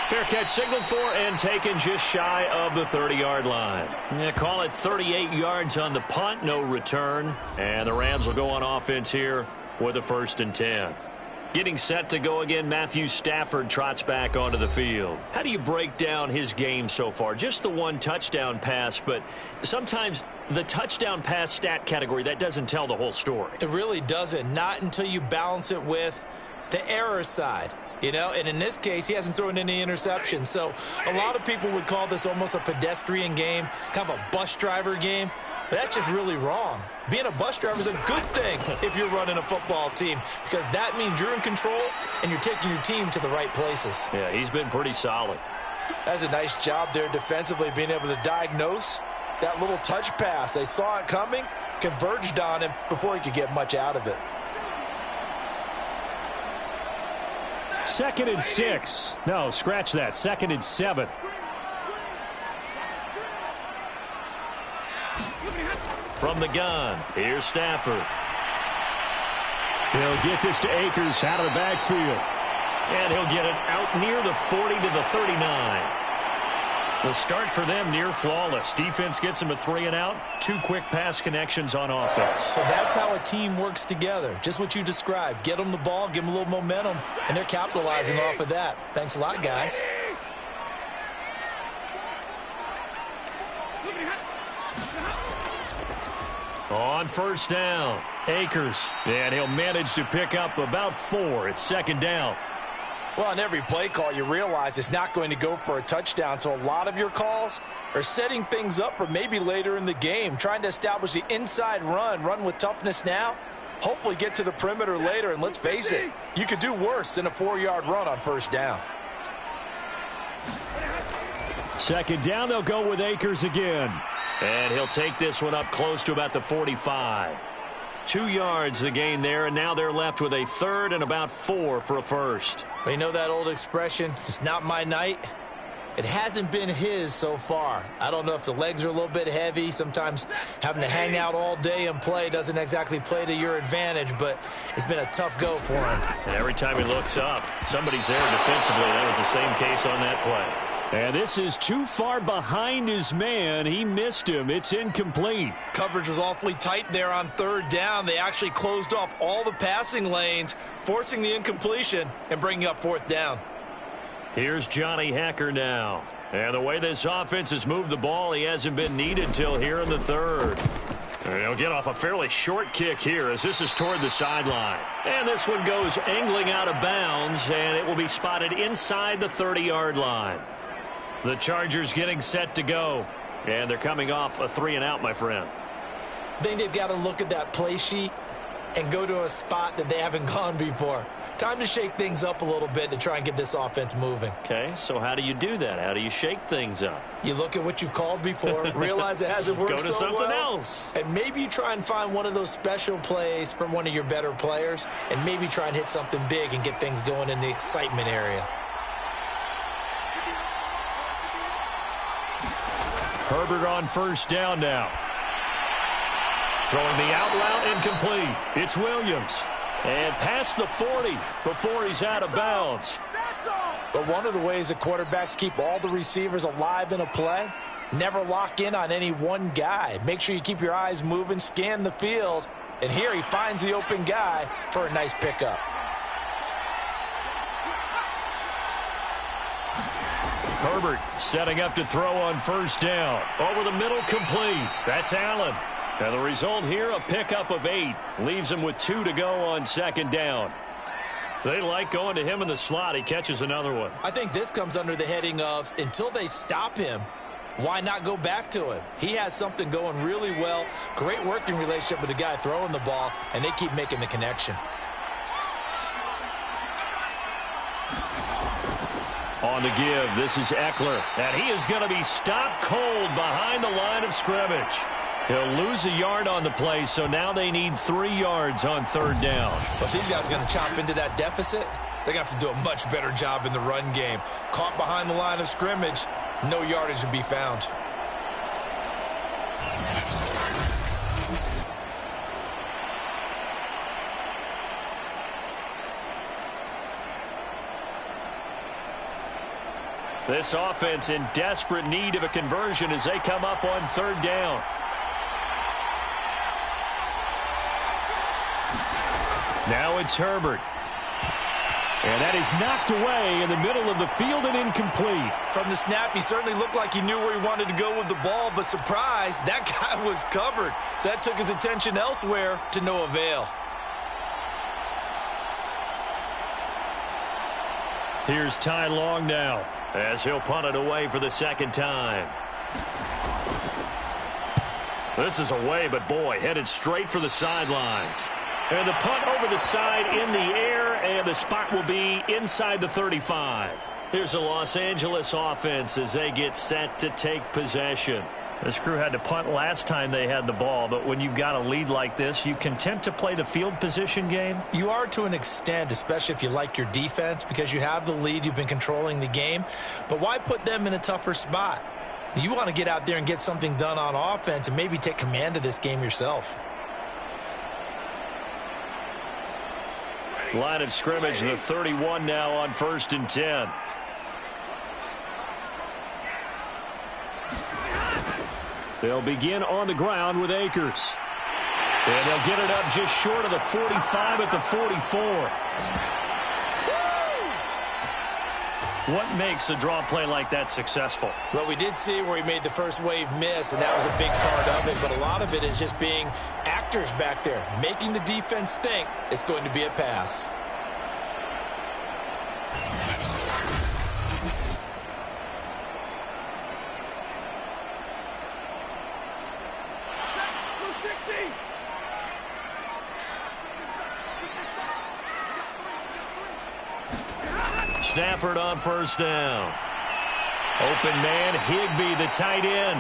[SPEAKER 4] Fair catch signaled for and taken just shy of the 30-yard line. Yeah, call it 38 yards on the punt, no return. And the Rams will go on offense here with a 1st and 10. Getting set to go again, Matthew Stafford trots back onto the field. How do you break down his game so far? Just the 1 touchdown pass, but sometimes the touchdown pass stat category, that doesn't tell the whole story.
[SPEAKER 3] It really doesn't, not until you balance it with the error side. You know, and in this case, he hasn't thrown any interceptions. So a lot of people would call this almost a pedestrian game, kind of a bus driver game. But that's just really wrong. Being a bus driver is a good thing if you're running a football team, because that means you're in control and you're taking your team to the right places.
[SPEAKER 4] Yeah, he's been pretty solid.
[SPEAKER 3] That's a nice job there defensively, being able to diagnose that little touch pass. They saw it coming, converged on him before he could get much out of it.
[SPEAKER 2] 2nd and 6. No, scratch that. 2nd and 7.
[SPEAKER 4] From the gun, here's Stafford.
[SPEAKER 2] He'll get this to Akers out of the backfield.
[SPEAKER 4] And he'll get it out near the 40 to the 39. The start for them near flawless. Defense gets them a 3 and out. 2 quick pass connections on offense.
[SPEAKER 3] So that's how a team works together. Just what you described. Get them the ball, give them a little momentum, and they're capitalizing off of that. Thanks a lot, guys.
[SPEAKER 4] On 1st down, Akers. And he'll manage to pick up about 4 at 2nd down.
[SPEAKER 3] Well, on every play call, you realize it's not going to go for a touchdown. So a lot of your calls are setting things up for maybe later in the game, trying to establish the inside run with toughness now, hopefully get to the perimeter later. And let's face it, you could do worse than a 4-yard run on 1st down.
[SPEAKER 2] 2nd down, they'll go with Akers again.
[SPEAKER 4] And he'll take this one up close to about the 45. 2 yards the gain there, and now they're left with a 3rd and about 4 for a 1st.
[SPEAKER 3] Well, you know that old expression, it's not my night? It hasn't been his so far. I don't know if the legs are a little bit heavy. Sometimes having to hang out all day and play doesn't exactly play to your advantage, but it's been a tough go for him.
[SPEAKER 4] And every time he looks up, somebody's there defensively. That was the same case on that play.
[SPEAKER 2] And this is too far behind his man. He missed him. It's incomplete.
[SPEAKER 3] Coverage was awfully tight there on 3rd down. They actually closed off all the passing lanes, forcing the incompletion and bringing up 4th down.
[SPEAKER 4] Here's Johnny Hekker now. And the way this offense has moved the ball, he hasn't been needed till here in the 3rd. And he'll get off a fairly short kick here as this is toward the sideline. And this one goes angling out of bounds, and it will be spotted inside the 30-yard line. The Chargers getting set to go. And they're coming off a 3 and out, my friend.
[SPEAKER 3] I think they've got to look at that play sheet and go to a spot that they haven't gone before. Time to shake things up a little bit to try and get this offense moving.
[SPEAKER 4] Okay, so how do you do that? How do you shake things up?
[SPEAKER 3] You look at what you've called before, realize it hasn't worked
[SPEAKER 4] Go to
[SPEAKER 3] so
[SPEAKER 4] something
[SPEAKER 3] well,
[SPEAKER 4] else.
[SPEAKER 3] and maybe you try and find one of those special plays from one of your better players, and maybe try and hit something big and get things going in the excitement area.
[SPEAKER 2] Herbert on first down now. Throwing the out route incomplete. It's Williams. And past the 40 before he's out of bounds.
[SPEAKER 3] But one of the ways that quarterbacks keep all the receivers alive in a play, never lock in on any one guy. Make sure you keep your eyes moving, scan the field. And here he finds the open guy for a nice pickup.
[SPEAKER 2] Herbert setting up to throw on first down. Over the middle, complete. That's Allen. And the result here, a pickup of 8. Leaves him with 2 to go on second down. They like going to him in the slot. He catches another one.
[SPEAKER 3] I think this comes under the heading of, until they stop him, why not go back to him? He has something going really well. Great working relationship with the guy throwing the ball, and they keep making the connection.
[SPEAKER 2] On the give, this is Eckler. And he is going to be stopped cold behind the line of scrimmage. He'll lose a yard on the play, so now they need 3 yards on third down.
[SPEAKER 3] But if these guys are going to chop into that deficit, they're going to have to do a much better job in the run game. Caught behind the line of scrimmage, no yardage to be found.
[SPEAKER 2] This offense in desperate need of a conversion as they come up on third down. Now it's Herbert. And that is knocked away in the middle of the field and incomplete.
[SPEAKER 3] From the snap, he certainly looked like he knew where he wanted to go with the ball, but surprise, that guy was covered. So that took his attention elsewhere to no avail.
[SPEAKER 2] Here's Ty Long now as he'll punt it away for the second time. This is away, but boy, headed straight for the sidelines. And the punt over the side in the air, and the spot will be inside the 35. Here's the Los Angeles offense as they get set to take possession.
[SPEAKER 4] This crew had to punt last time they had the ball, but when you've got a lead like this, you content to play the field position game?
[SPEAKER 3] You are to an extent, especially if you like your defense, because you have the lead, you've been controlling the game. But why put them in a tougher spot? You want to get out there and get something done on offense and maybe take command of this game yourself.
[SPEAKER 2] Line of scrimmage, the 31 now on 1st and 10. They'll begin on the ground with Akers. And they'll get it up just short of the 45 at the 44.
[SPEAKER 4] What makes a draw play like that successful?
[SPEAKER 3] Well, we did see where he made the first wave miss, and that was a big part of it. But a lot of it is just being actors back there, making the defense think it's going to be a pass.
[SPEAKER 2] Stafford on first down. Open man, Higbee, the tight end.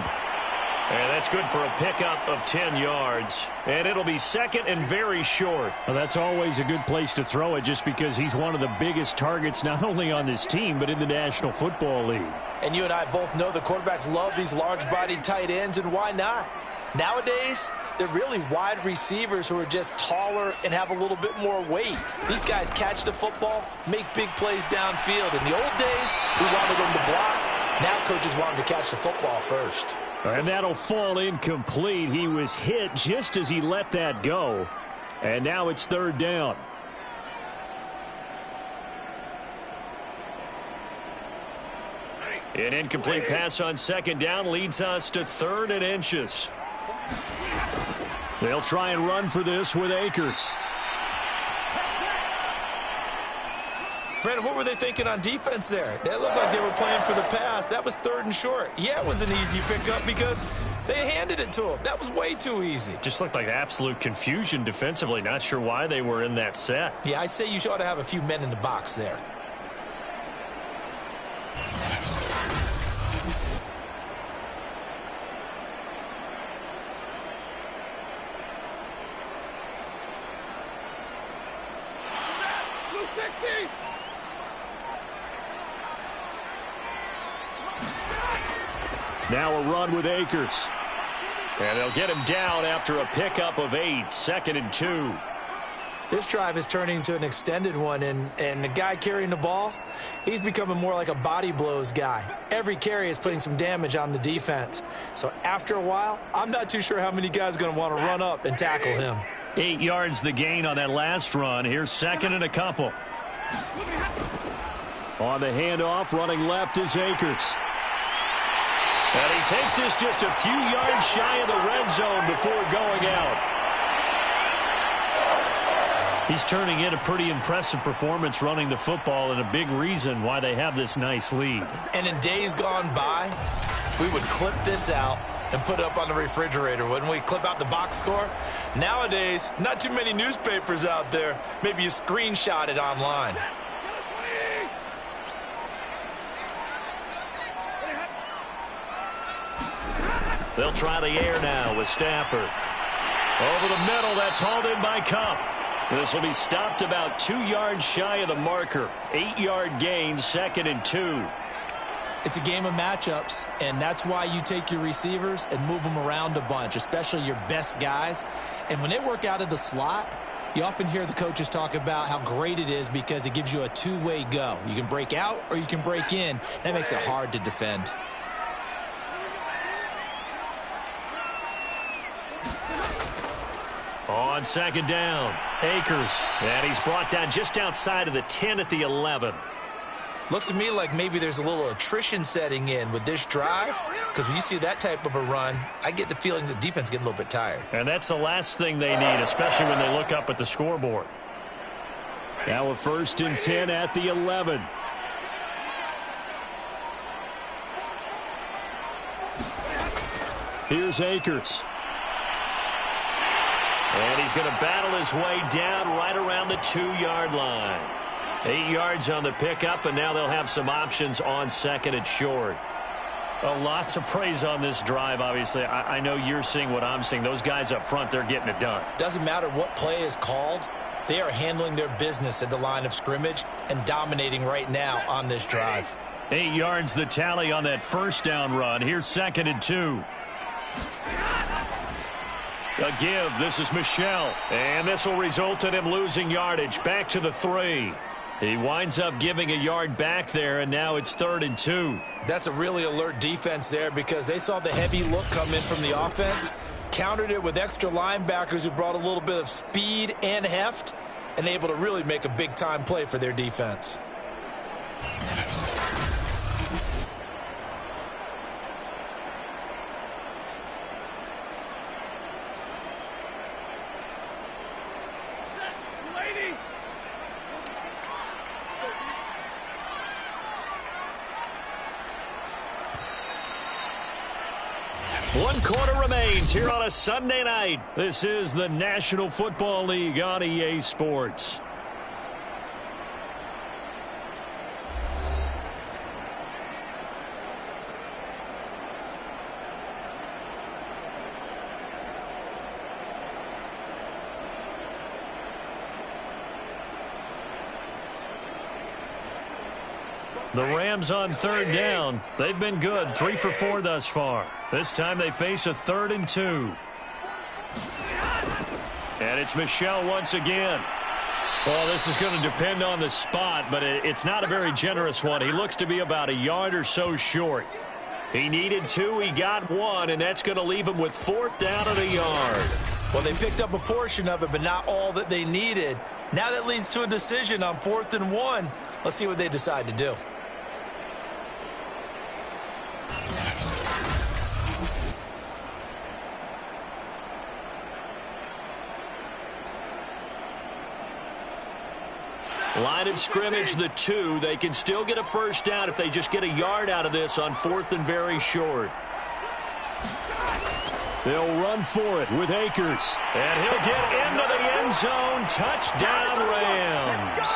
[SPEAKER 2] And that's good for a pickup of 10 yards. And it'll be second and very short.
[SPEAKER 5] Well, that's always a good place to throw it just because he's one of the biggest targets not only on this team but in the National Football League.
[SPEAKER 3] And you and I both know the quarterbacks love these large-bodied tight ends, and why not? Nowadays, they're really wide receivers who are just taller and have a little bit more weight. These guys catch the football, make big plays downfield. In the old days, we wanted them to block. Now coaches want them to catch the football first.
[SPEAKER 5] And that'll fall incomplete. He was hit just as he let that go. And now it's third down.
[SPEAKER 2] An incomplete pass on second down leads us to 3rd and inches.
[SPEAKER 5] They'll try and run for this with Akers.
[SPEAKER 3] Brandon, what were they thinking on defense there? They looked like they were playing for the pass. That was 3rd and short. Yeah, it was an easy pickup because They handed it to him. That was way too easy.
[SPEAKER 4] Just looked like absolute confusion defensively. Not sure why they were in that set.
[SPEAKER 3] Yeah, I'd say you ought to have a few men in the box there.
[SPEAKER 2] Now a run with Akers.
[SPEAKER 4] And they'll get him down after a pickup of 8, 2nd and 2.
[SPEAKER 3] This drive is turning into an extended one, and the guy carrying the ball, he's becoming more like a body blows guy. Every carry is putting some damage on the defense. So after a while, I'm not too sure how many guys are going to want to run up and tackle him.
[SPEAKER 4] 8 yards the gain on that last run. Here's 2nd and a couple.
[SPEAKER 2] On the handoff, running left is Akers.
[SPEAKER 4] And he takes this just a few yards shy of the red zone before going out. He's turning in a pretty impressive performance running the football, and a big reason why they have this nice lead.
[SPEAKER 3] And in days gone by, we would clip this out and put it up on the refrigerator, wouldn't we? Clip out the box score. Nowadays, not too many newspapers out there. Maybe you screenshot it online.
[SPEAKER 4] They'll try the air now with Stafford. Over the middle, that's hauled in by Kupp. This will be stopped about 2 yards shy of the marker. 8-yard gain, 2nd and 2.
[SPEAKER 3] It's a game of matchups, and that's why you take your receivers and move them around a bunch, especially your best guys. And when they work out of the slot, you often hear the coaches talk about how great it is because it gives you a two-way go. You can break out or you can break in. That makes it hard to defend.
[SPEAKER 4] On 2nd down, Akers. And he's brought down just outside of the 10 at the 11.
[SPEAKER 3] Looks to me like maybe there's a little attrition setting in with this drive, because when you see that type of a run, I get the feeling the defense getting a little bit tired.
[SPEAKER 4] And that's the last thing they need, especially when they look up at the scoreboard.
[SPEAKER 2] Now a 1st and 10 at the 11. Here's Akers.
[SPEAKER 4] And he's going to battle his way down right around the 2-yard line. 8 yards on the pickup, and now they'll have some options on 2nd and short. A lot to praise on this drive, obviously. I know you're seeing what I'm seeing. Those guys up front, they're getting it done.
[SPEAKER 3] Doesn't matter what play is called. They are handling their business at the line of scrimmage and dominating right now on this drive.
[SPEAKER 4] 8 yards the tally on that 1st down run. Here's 2nd and 2. A give. This is Michel. And this will result in him losing yardage. Back to the 3. He winds up giving a yard back there, and now it's 3rd and 2.
[SPEAKER 3] That's a really alert defense there because they saw the heavy look come in from the offense, countered it with extra linebackers who brought a little bit of speed and heft, and able to really make a big-time play for their defense.
[SPEAKER 4] One quarter remains here on a Sunday night. This is the National Football League on EA Sports. The Rams on 3rd down. They've been good, 3 for 4 thus far. This time they face a 3rd and 2. And it's Michel once again. Well, this is going to depend on the spot, but it's not a very generous one. He looks to be about a yard or so short. He needed 2, he got 1, and that's going to leave him with 4th down at a yard.
[SPEAKER 3] Well, they picked up a portion of it, but not all that they needed. Now that leads to a decision on 4th and 1. Let's see what they decide to do.
[SPEAKER 4] Line of scrimmage, the 2. They can still get a 1st down if they just get a yard out of this on 4th and very short.
[SPEAKER 5] They'll run for it with Akers.
[SPEAKER 4] And he'll get into the end zone. Touchdown, Rams.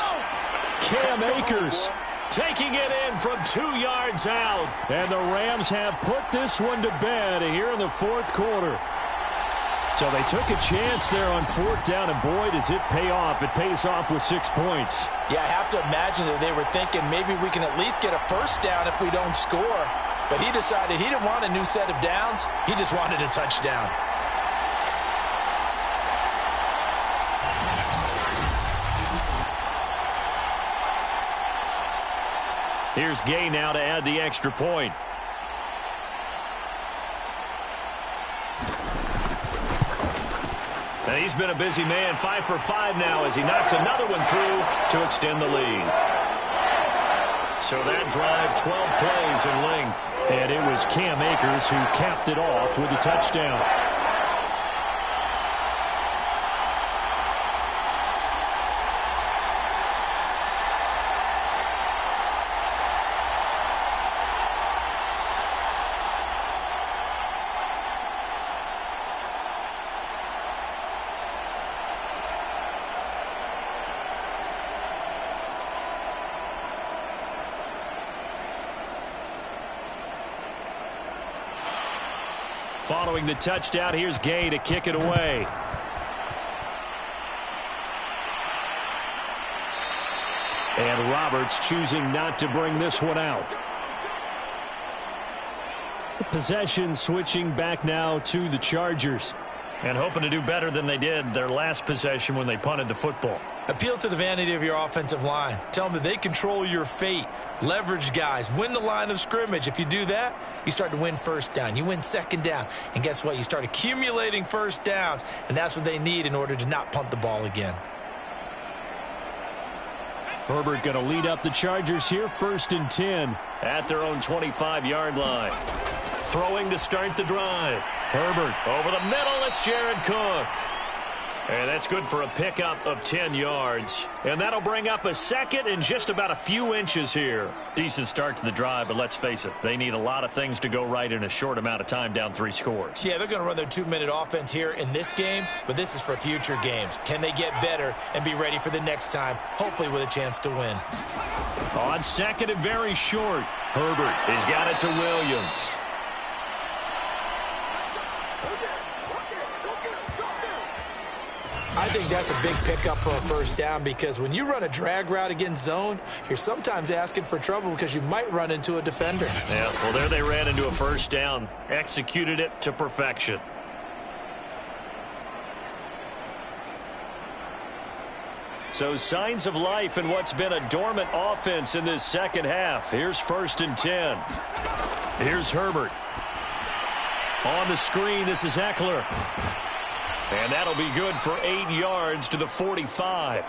[SPEAKER 5] Cam Akers
[SPEAKER 4] taking it in from 2 yards out.
[SPEAKER 5] And the Rams have put this one to bed here in the fourth quarter. So they took a chance there on fourth down, and boy, does it pay off. It pays off with 6 points.
[SPEAKER 3] Yeah, I have to imagine that they were thinking maybe we can at least get a first down if we don't score. But he decided he didn't want a new set of downs. He just wanted a touchdown.
[SPEAKER 4] Here's Gay now to add the extra point. And he's been a busy man, 5 for 5 now as he knocks another one through to extend the lead. So that drive, 12 plays in length.
[SPEAKER 5] And it was Cam Akers who capped it off with a touchdown. Following the touchdown, here's Gay to kick it away. And Roberts choosing not to bring this one out. Possession switching back now to the Chargers.
[SPEAKER 4] And hoping to do better than they did their last possession when they punted the football.
[SPEAKER 3] Appeal to the vanity of your offensive line. Tell them that they control your fate. Leverage guys. Win the line of scrimmage. If you do that, you start to win first down. You win second down. And guess what? You start accumulating first downs. And that's what they need in order to not punt the ball again.
[SPEAKER 5] Herbert going to lead up the Chargers here, 1st and 10.
[SPEAKER 4] At their own 25-yard line. Throwing to start the drive. Herbert over the middle. It's Jared Cook. And that's good for a pickup of 10 yards. And that'll bring up a second and just about a few inches here. Decent start to the drive, but let's face it, they need a lot of things to go right in a short amount of time down 3 scores.
[SPEAKER 3] Yeah, they're going to run their 2-minute offense here in this game, but this is for future games. Can they get better and be ready for the next time, hopefully with a chance to win?
[SPEAKER 4] On second and very short, Herbert has got it to Williams.
[SPEAKER 3] I think that's a big pickup for a first down because when you run a drag route against zone, you're sometimes asking for trouble because you might run into a defender.
[SPEAKER 4] Yeah, well, there they ran into a first down. Executed it to perfection. So signs of life in what's been a dormant offense in this second half. Here's 1st and 10. Here's Herbert. On the screen, this is Eckler. And that'll be good for 8 yards to the 45.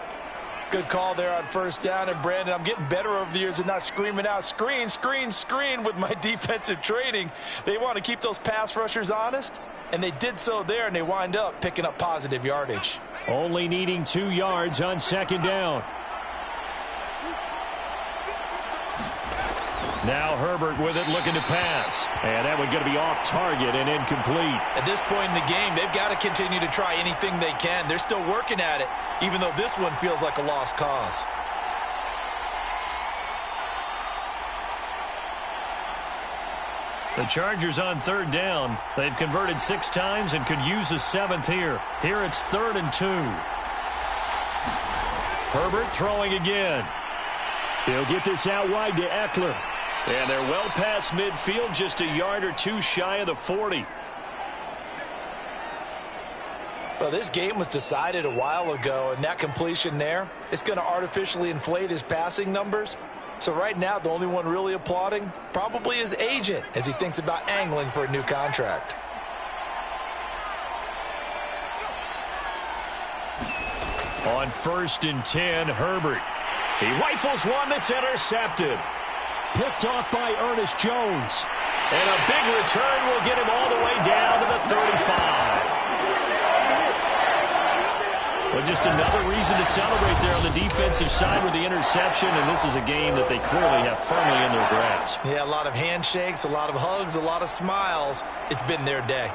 [SPEAKER 3] Good call there on first down. And, Brandon, I'm getting better over the years at not screaming out, screen, screen, screen with my defensive training. They want to keep those pass rushers honest, and they did so there, and they wind up picking up positive yardage.
[SPEAKER 5] Only needing 2 yards on second down.
[SPEAKER 4] Now Herbert with it, looking to pass.
[SPEAKER 5] And that one going to be off target and incomplete.
[SPEAKER 3] At this point in the game, they've got to continue to try anything they can. They're still working at it, even though this one feels like a lost cause.
[SPEAKER 4] The Chargers on 3rd down. They've converted 6 times and could use a 7th here. Here it's 3rd and 2. Herbert throwing again.
[SPEAKER 5] He'll get this out wide to Eckler.
[SPEAKER 4] And they're well past midfield, just a yard or 2 shy of the 40.
[SPEAKER 3] Well, this game was decided a while ago, and that completion there, it's going to artificially inflate his passing numbers. So right now, the only one really applauding probably his agent as he thinks about angling for a new contract.
[SPEAKER 4] On 1st and 10, Herbert. He rifles one that's intercepted.
[SPEAKER 5] Picked off by Ernest Jones.
[SPEAKER 4] And a big return will get him all the way down to the 35. Well, just another reason to celebrate there on the defensive side with the interception, and this is a game that they clearly have firmly in their grasp.
[SPEAKER 3] Yeah, a lot of handshakes, a lot of hugs, a lot of smiles. It's been their day.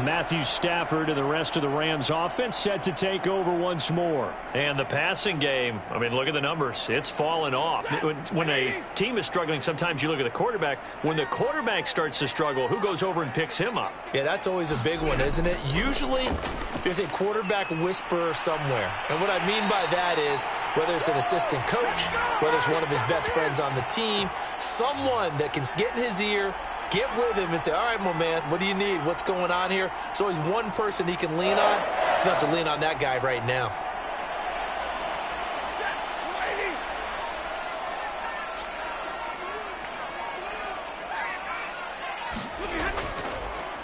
[SPEAKER 2] Matthew Stafford and the rest of the Rams offense set to take over once more.
[SPEAKER 4] And the passing game, I mean, look at the numbers. It's fallen off. When a team is struggling, sometimes you look at the quarterback. When the quarterback starts to struggle, who goes over and picks him up?
[SPEAKER 3] Yeah, that's always a big one, isn't it? Usually, there's a quarterback whisperer somewhere. And what I mean by that is, whether it's an assistant coach, whether it's one of his best friends on the team, someone that can get in his ear, get with him and say, all right, my man, what do you need? What's going on here? So he's one person he can lean on. He's going to have to lean on that guy right now.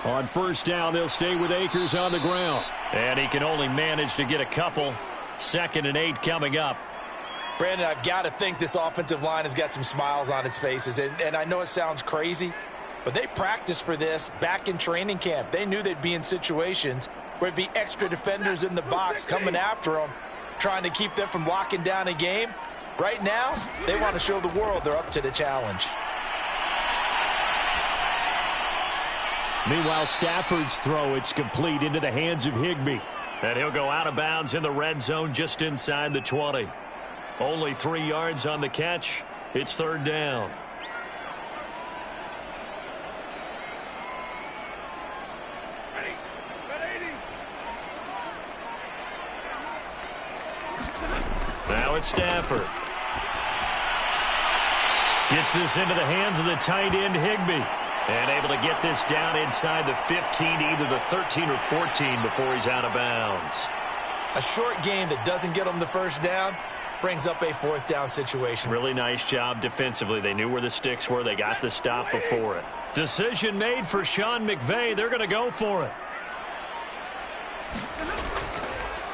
[SPEAKER 2] On first down, they'll stay with Akers on the ground.
[SPEAKER 4] And he can only manage to get a couple. 2nd and 8 coming up.
[SPEAKER 3] Brandon, I've got to think this offensive line has got some smiles on its faces. And I know it sounds crazy, but they practiced for this back in training camp. They knew they'd be in situations where it'd be extra defenders in the box coming after them, trying to keep them from locking down a game. Right now, they want to show the world they're up to the challenge.
[SPEAKER 2] Meanwhile, Stafford's throw, it's complete into the hands of Higbee.
[SPEAKER 4] And he'll go out of bounds in the red zone just inside the 20. Only 3 yards on the catch. It's 3rd down. Now it's Stafford. Gets this into the hands of the tight end, Higbee. And able to get this down inside the 15, either the 13 or 14 before he's out of bounds.
[SPEAKER 3] A short game that doesn't get them the first down brings up a 4th down situation.
[SPEAKER 4] Really nice job defensively. They knew where the sticks were. They got the stop before it. Decision made for Sean McVay. They're going to go for it.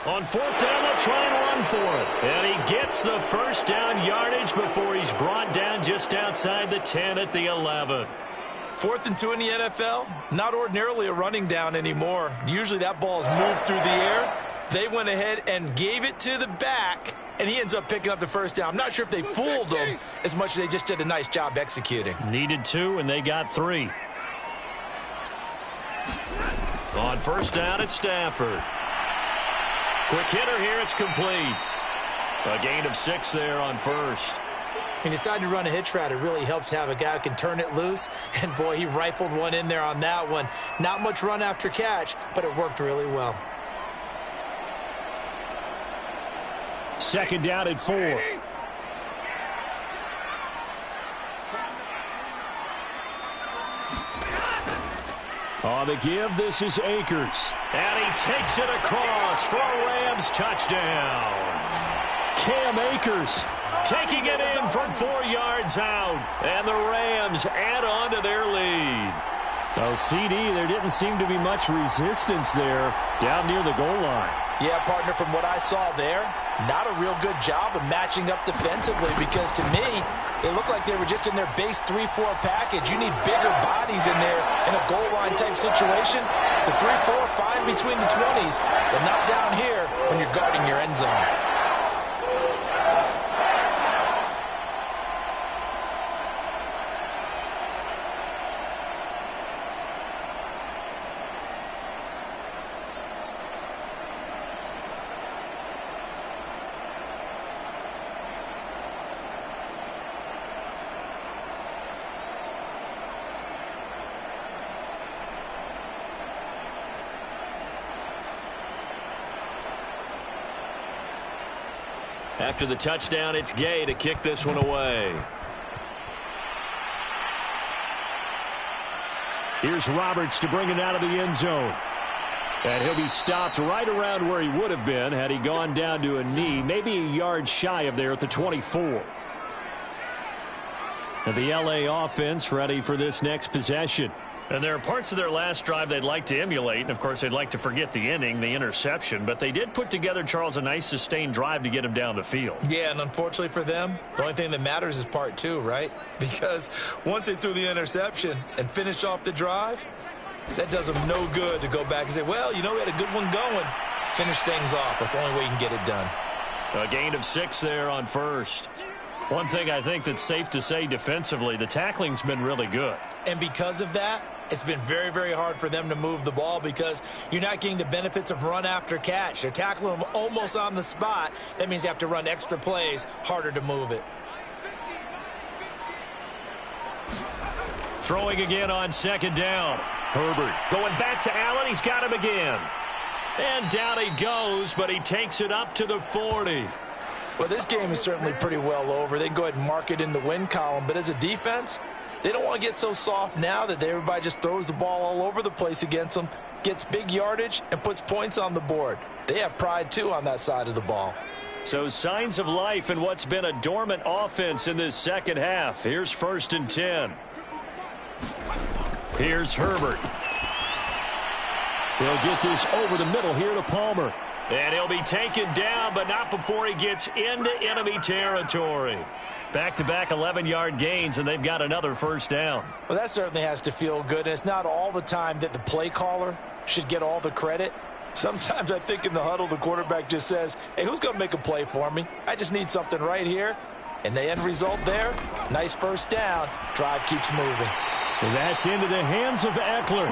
[SPEAKER 4] On 4th down, they'll try and run for it. And he gets the first down yardage before he's brought down just outside the 10 at the 11.
[SPEAKER 3] 4th and 2 in the NFL, not ordinarily a running down anymore. Usually that ball is moved through the air. They went ahead and gave it to the back, and he ends up picking up the first down. I'm not sure if they fooled him as much as they just did a nice job executing.
[SPEAKER 4] Needed 2, and they got 3. On first down, it's Stafford. Quick hitter here, it's complete. A gain of 6 there on first.
[SPEAKER 3] He decided to run a hitch route. It really helps to have a guy who can turn it loose. And, boy, he rifled one in there on that one. Not much run after catch, but it worked really well.
[SPEAKER 2] 2nd down at 4. On the give, this is Akers.
[SPEAKER 4] And he takes it across for a Rams touchdown.
[SPEAKER 2] Cam Akers
[SPEAKER 4] taking it in from 4 yards out. And the Rams add on to their lead.
[SPEAKER 2] Oh, CD, there didn't seem to be much resistance there down near the goal line.
[SPEAKER 3] Yeah, partner, from what I saw there, not a real good job of matching up defensively because to me, they looked like they were just in their base 3-4 package. You need bigger bodies in there in a goal line type situation. The 3-4, fine between the 20s, but not down here when you're guarding your end zone.
[SPEAKER 4] After the touchdown, it's Gay to kick this one away.
[SPEAKER 2] Here's Roberts to bring it out of the end zone. And he'll be stopped right around where he would have been had he gone down to a knee, maybe a yard shy of there at the 24. And the LA offense ready for this next possession.
[SPEAKER 4] And there are parts of their last drive they'd like to emulate. And, of course, they'd like to forget the inning, the interception. But they did put together, Charles, a nice sustained drive to get him down the field.
[SPEAKER 3] Yeah, and unfortunately for them, the only thing that matters is part 2, right? Because once they threw the interception and finished off the drive, that does them no good to go back and say, well, you know, we had a good one going. Finish things off. That's the only way you can get it done.
[SPEAKER 4] A gain of 6 there on first. One thing I think that's safe to say defensively, the tackling's been really good.
[SPEAKER 3] And because of that, it's been very, very hard for them to move the ball because you're not getting the benefits of run after catch. They're tackling them almost on the spot. That means you have to run extra plays, harder to move it.
[SPEAKER 4] Throwing again on second down. Herbert going back to Allen. He's got him again. And down he goes, but he takes it up to the 40.
[SPEAKER 3] Well, this game is certainly pretty well over. They can go ahead and mark it in the win column. But as a defense, they don't want to get so soft now that everybody just throws the ball all over the place against them, gets big yardage, and puts points on the board. They have pride, too, on that side of the ball.
[SPEAKER 4] So signs of life in what's been a dormant offense in this second half. Here's 1st and 10. Here's Herbert.
[SPEAKER 5] He'll get this over the middle here to Palmer.
[SPEAKER 4] And he'll be taken down, but not before he gets into enemy territory. Back-to-back 11-yard gains, and they've got another first down.
[SPEAKER 3] Well, that certainly has to feel good. And it's not all the time that the play caller should get all the credit. Sometimes I think in the huddle, the quarterback just says, hey, who's going to make a play for me? I just need something right here. And the end result there, nice first down. Drive keeps moving.
[SPEAKER 5] And that's into the hands of Eckler.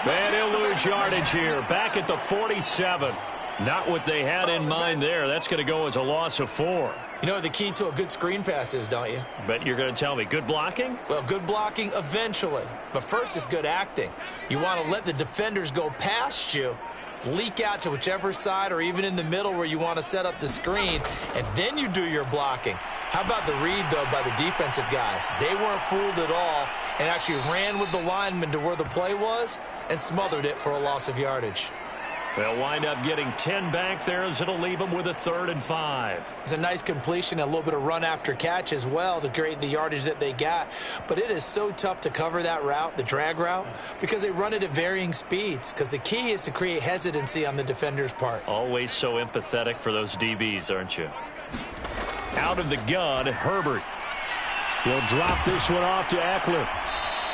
[SPEAKER 4] And he'll lose yardage here. Back at the 47. Not what they had in mind there. That's going to go as a loss of 4.
[SPEAKER 3] You know what the key to a good screen pass is, don't you?
[SPEAKER 4] Bet you're going to tell me good blocking?
[SPEAKER 3] Well, good blocking eventually. But first is good acting. You want to let the defenders go past you, leak out to whichever side or even in the middle where you want to set up the screen, and then you do your blocking. How about the read, though, by the defensive guys? They weren't fooled at all and actually ran with the lineman to where the play was and smothered it for a loss of yardage.
[SPEAKER 4] They'll wind up getting 10 back there as it'll leave them with a 3rd and 5.
[SPEAKER 3] It's a nice completion and a little bit of run after catch as well to create the yardage that they got. But it is so tough to cover that route, the drag route, because they run it at varying speeds. Because the key is to create hesitancy on the defender's part.
[SPEAKER 4] Always so empathetic for those DBs, aren't you? Out of the gun, Herbert.
[SPEAKER 5] He'll drop this one off to Eckler.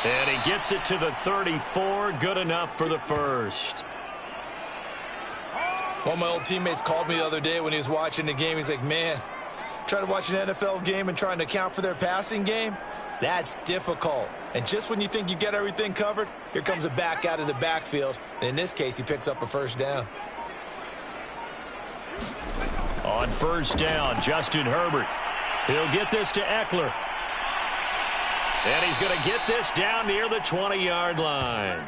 [SPEAKER 4] And he gets it to the 34. Good enough for the first.
[SPEAKER 3] One of my old teammates called me the other day when he was watching the game. He's like, man, trying to watch an NFL game and trying to account for their passing game, that's difficult. And just when you think you get everything covered, here comes a back out of the backfield. And in this case, he picks up a first down.
[SPEAKER 4] On first down, Justin Herbert. He'll get this to Eckler. And he's going to get this down near the 20-yard line.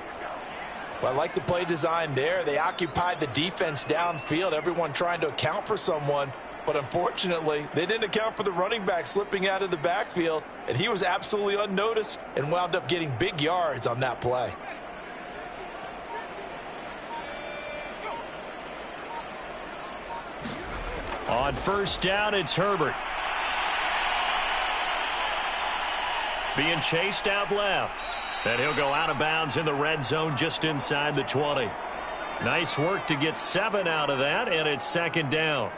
[SPEAKER 3] Well, I like the play design there. They occupied the defense downfield, everyone trying to account for someone. But unfortunately, they didn't account for the running back slipping out of the backfield, and he was absolutely unnoticed and wound up getting big yards on that play.
[SPEAKER 4] On first down, it's Herbert. Being chased out left. And he'll go out of bounds in the red zone just inside the 20. Nice work to get 7 out of that, and it's 2nd down.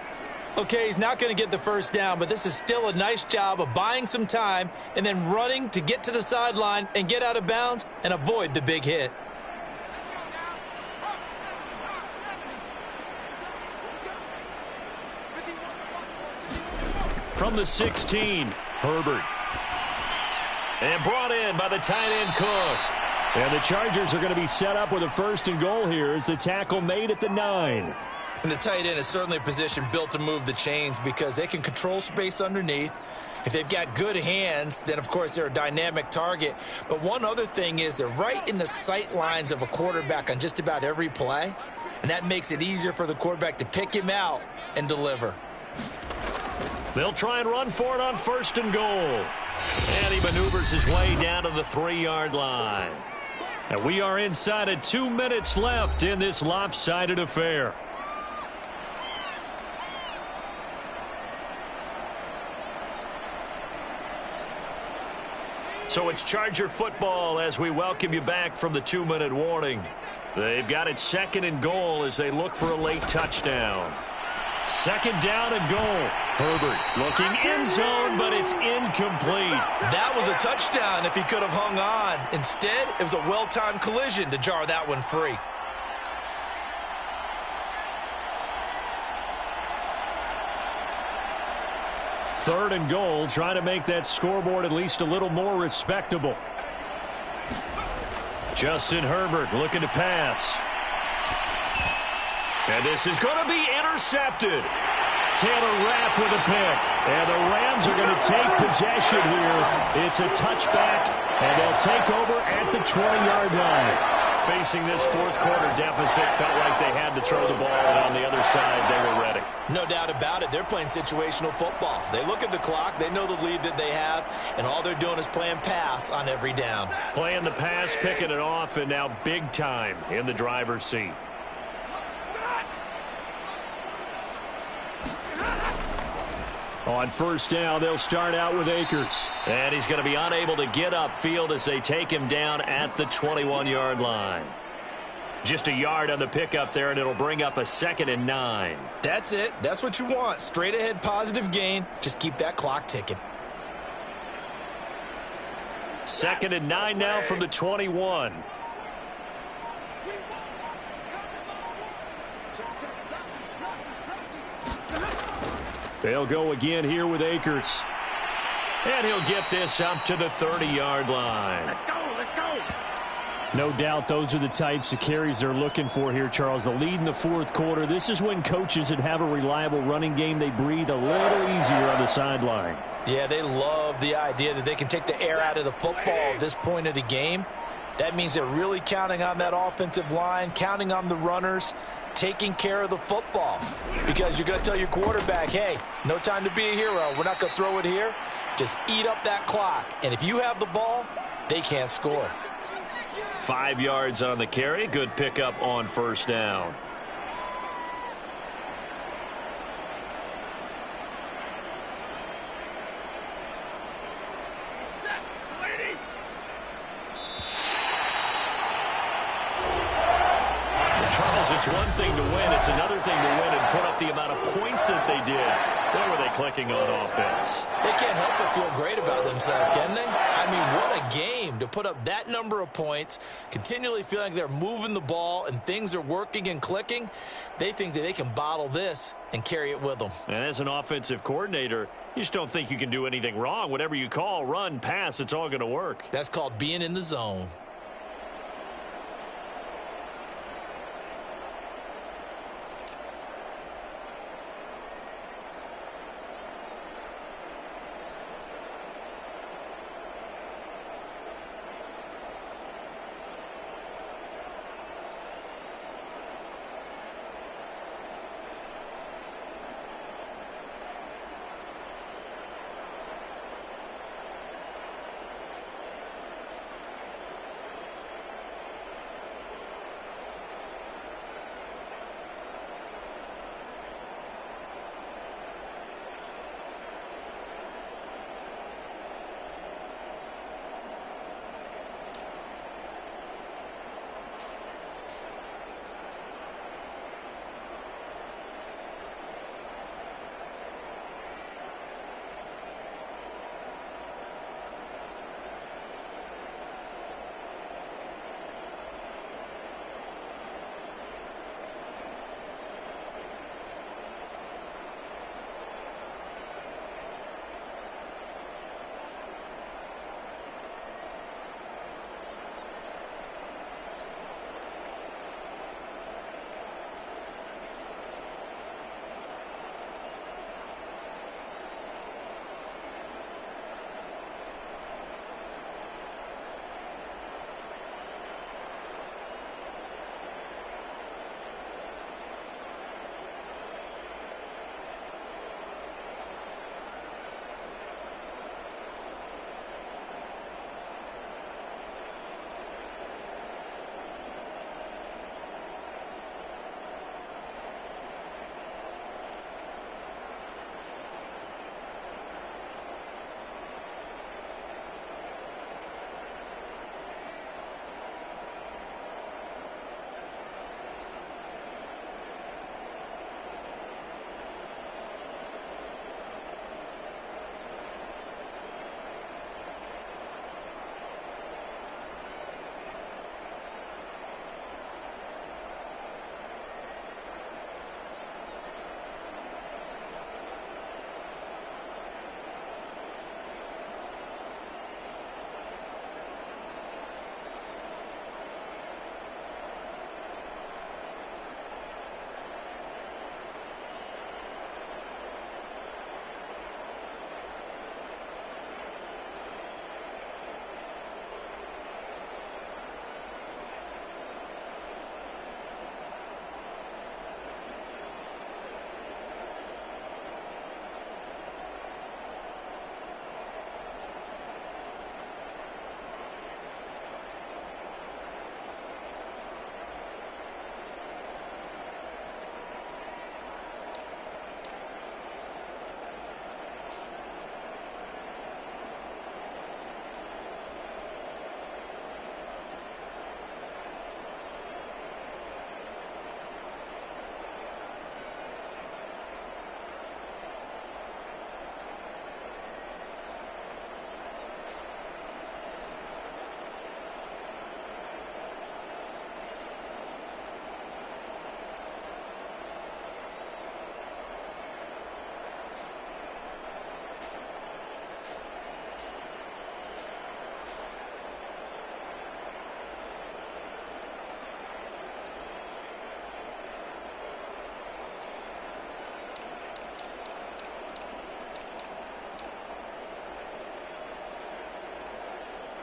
[SPEAKER 3] Okay, he's not going to get the first down, but this is still a nice job of buying some time and then running to get to the sideline and get out of bounds and avoid the big hit.
[SPEAKER 4] From the 16, Herbert. And brought in by the tight end Cook.
[SPEAKER 5] And the Chargers are going to be set up with a 1st and goal here as the tackle made at the 9.
[SPEAKER 3] And the tight end is certainly a position built to move the chains because they can control space underneath. If they've got good hands, then, of course, they're a dynamic target. But one other thing is they're right in the sight lines of a quarterback on just about every play. And that makes it easier for the quarterback to pick him out and deliver.
[SPEAKER 4] They'll try and run for it on 1st and goal. And he maneuvers his way down to the 3-yard line. And we are inside of 2 minutes left in this lopsided affair. So it's Charger football as we welcome you back from the 2-minute warning. They've got it 2nd and goal as they look for a late touchdown. 2nd down and goal. Herbert looking end zone, but it's incomplete.
[SPEAKER 3] That was a touchdown if he could have hung on. Instead, it was a well-timed collision to jar that one free.
[SPEAKER 5] Third and goal, trying to make that scoreboard at least a little more respectable.
[SPEAKER 4] Justin Herbert looking to pass. And this is going to be intercepted. Taylor Rapp with a pick. And the Rams are going to take possession here. It's a touchback, and they'll take over at the 20-yard line. Facing this fourth quarter deficit, felt like they had to throw the ball, and on the other side, they were ready.
[SPEAKER 3] No doubt about it. They're playing situational football. They look at the clock. They know the lead that they have, and all they're doing is playing pass on every down.
[SPEAKER 4] Playing the pass, picking it off, and now big time in the driver's seat.
[SPEAKER 5] On first down, they'll start out with Akers.
[SPEAKER 4] And he's going to be unable to get upfield as they take him down at the 21-yard line. Just a yard on the pickup there, and it'll bring up a 2nd and 9.
[SPEAKER 3] That's it. That's what you want. Straight ahead positive gain. Just keep that clock ticking.
[SPEAKER 4] 2nd and 9 now from the 21.
[SPEAKER 5] They'll go again here with Akers.
[SPEAKER 4] And he'll get this up to the 30-yard line.
[SPEAKER 1] Let's go, let's go.
[SPEAKER 5] No doubt those are the types of carries they're looking for here, Charles. The lead in the fourth quarter. This is when coaches that have a reliable running game, they breathe a little easier on the sideline.
[SPEAKER 3] Yeah, they love the idea that they can take the air out of the football at this point of the game. That means they're really counting on that offensive line, counting on the runners, taking care of the football. Because you're going to tell your quarterback, hey, no time to be a hero. We're not going to throw it here. Just eat up that clock. And if you have the ball, they can't score.
[SPEAKER 4] 5 yards on the carry. Good pickup on first down. Charles, it's one thing to win. It's another thing to win and put up the amount of points that they did. Where were they clicking on offense?
[SPEAKER 3] They can't help but feel great about themselves, can they? I mean, what a game to put up that number of points, continually feeling like they're moving the ball and things are working and clicking. They think that they can bottle this and carry it with them.
[SPEAKER 4] And as an offensive coordinator, you just don't think you can do anything wrong. Whatever you call, run, pass, it's all going to work.
[SPEAKER 3] That's called being in the zone.